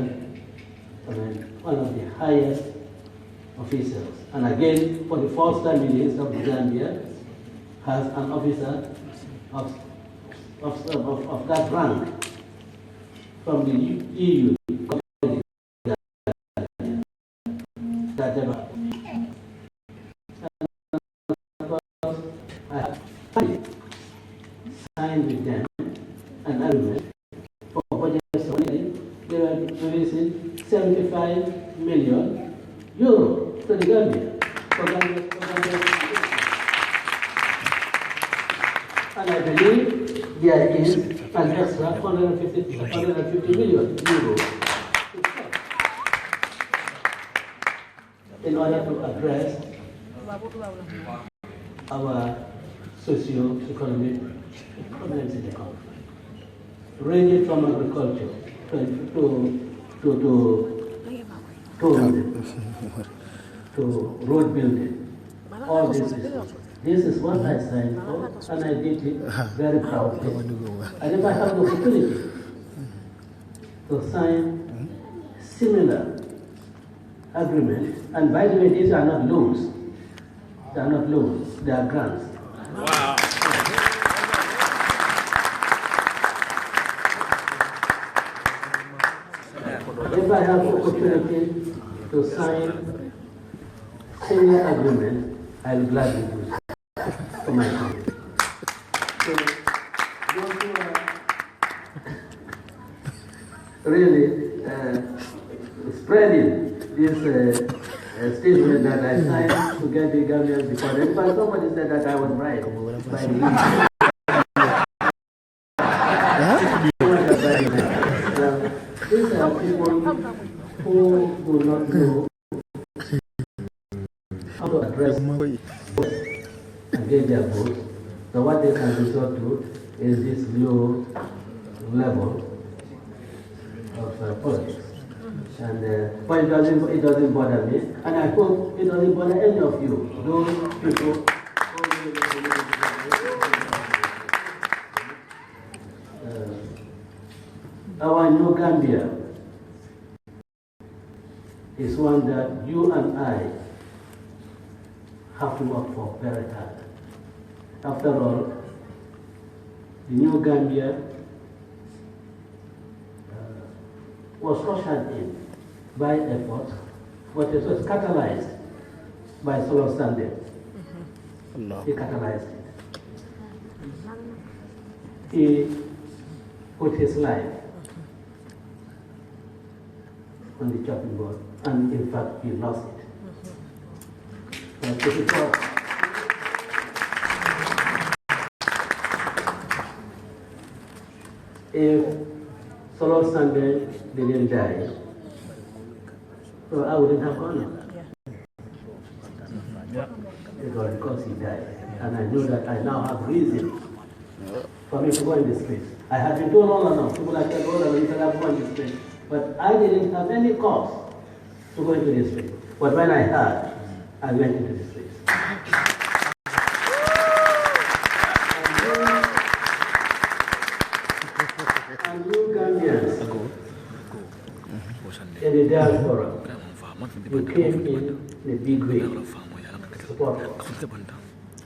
S5: one of the highest officials, and again, for the first time in the history of Gambia, has an officer of that rank from the EU. That ever. I have signed with them an agreement for budget. They were releasing 75 million euro to the Gambia. And I believe there is an extra 150 million euro in order to address our socio-economic problems in the country, ranging from agriculture to road building. All this is what I signed for, and I did it very proudly. And if I have the opportunity to sign similar agreement, and by the way, these are not loans. They are not loans, they are grants.
S6: Wow.
S5: If I have the opportunity to sign similar agreement, I'll gladly do so for my country. So, those who are really spreading this statement that I signed to get the Gambians deported, but somebody said that I was right by the these are people who do not know how to address and get their votes. So what they can resort to is this low level of politics. And but it doesn't bother me, and I hope it doesn't bother any of you. Those people our new Gambia is one that you and I have to work for very hard. After all, the new Gambia was ushered in by effort, but it was catalyzed by Solo Sunday. He catalyzed it. He put his life on the chopping board, and in fact, he lost it. If Solo Sunday didn't die, so I wouldn't have gone on. It was because he died. And I knew that I now have reason for me to go in the streets. I had been told all along, people like that, you can have go in the streets. But I didn't have any cause to go into the streets. But when I heard, I went into the streets. And you Gambians in the diaspora, you came in a big way to support us.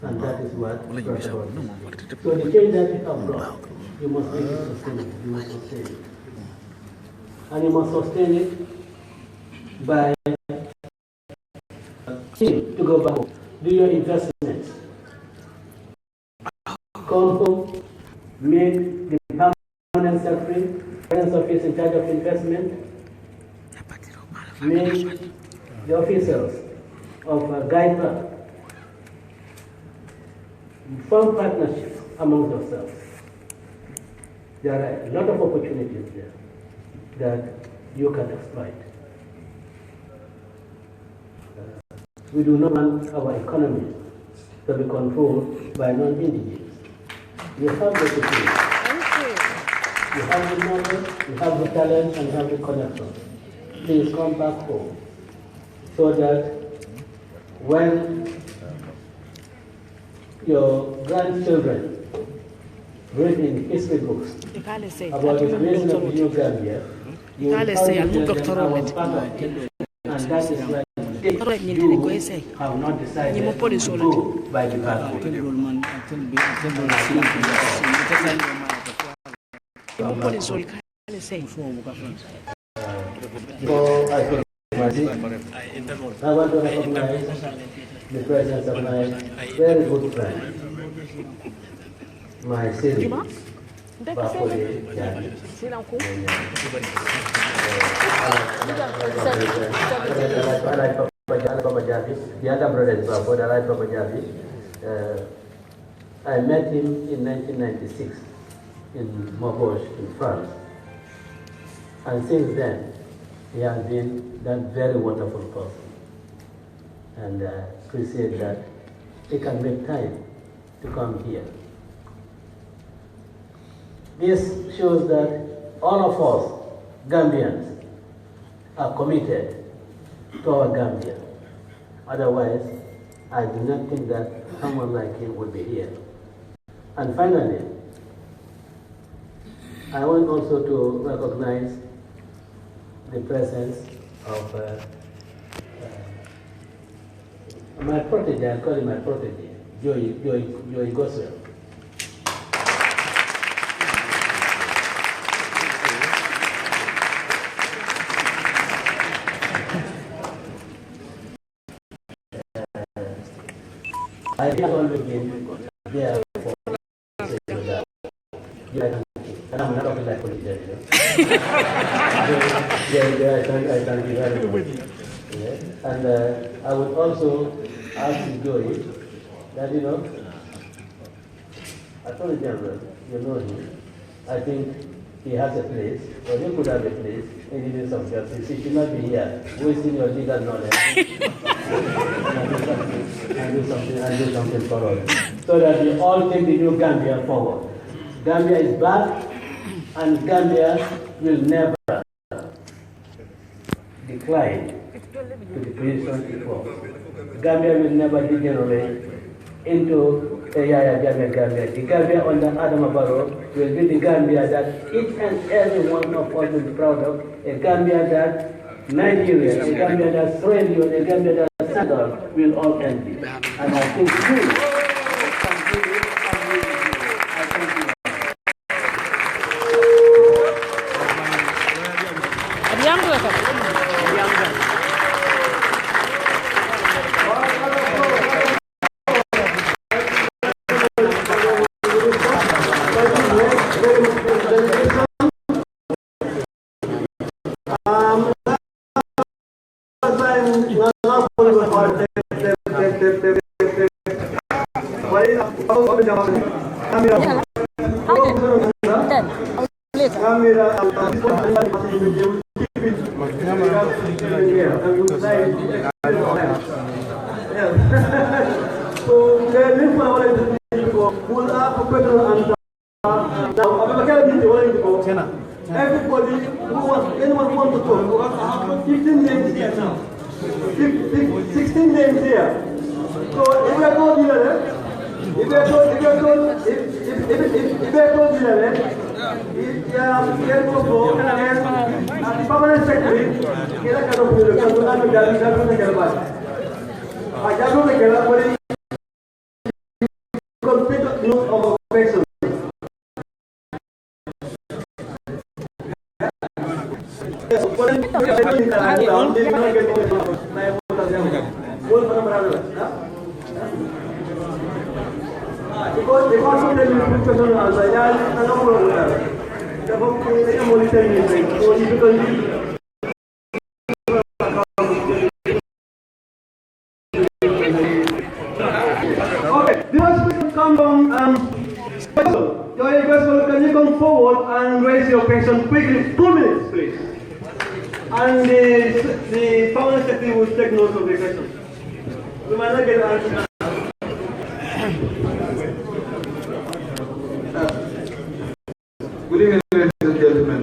S5: And that is what brought about this. So the change that you have brought, you must make it sustainable. You must sustain it. And you must sustain it by to go back home. Do your investments. Come home, make the permanent secretary, President's office in charge of investment, make the officers of GAIPA form partnerships among themselves. There are a lot of opportunities there that you can exploit. We do not want our economy to be controlled by non-indigenous. You have the opportunity. You have the knowledge, you have the talent, and you have the connection. Please come back home so that when your grandchildren read in history books about the creation of the new Gambia, you will find that I was part of it, and that is why you have not decided to go by the pathway. So I want to recognize the presence of my very good friend, my senior, Bapole Jani. The other brother is Papa Javi. I met him in 1996 in Maubeuge in France. And since then, he has been that very wonderful person. And appreciate that he can make time to come here. This shows that all of us, Gambians, are committed to our Gambia. Otherwise, I do not think that someone like him would be here. And finally, I want also to recognize the presence of my protege. I call him my protege, Joey Goswell. I have always been there for that. And I'm not talking like politicians. I thank you very much. Yeah. And I would also ask Joey that, Attorney General, you know him. I think he has a place, or he could have a place in the Ministry of Justice. He should not be here wasting your legal knowledge. and do something for us. So that we all take the new Gambia forward. Gambia is back, and Gambia will never decline to the position it was. Gambia will never degenerate into a Gambia. The Gambia under Adam Barrow will be the Gambia that each and every one of us will be proud of. A Gambia that Nigeria, a Gambia that Sierra Leone, a Gambia that Senegal will all envy. And I think you can do it, and we will do it. I thank you.
S2: Everybody who wants, anyone who wants to talk, I have 15 names here now. 16 names here. So if we are told here, if we are told here, get to go and the permanent secretary, get a kind of complete news of affection. Okay, the first question comes from Joey Goswell, can you come forward and raise your question quickly? 2 minutes, please. And the permanent secretary will take note of the question. We might not get an answer.
S6: Good evening, ladies and gentlemen.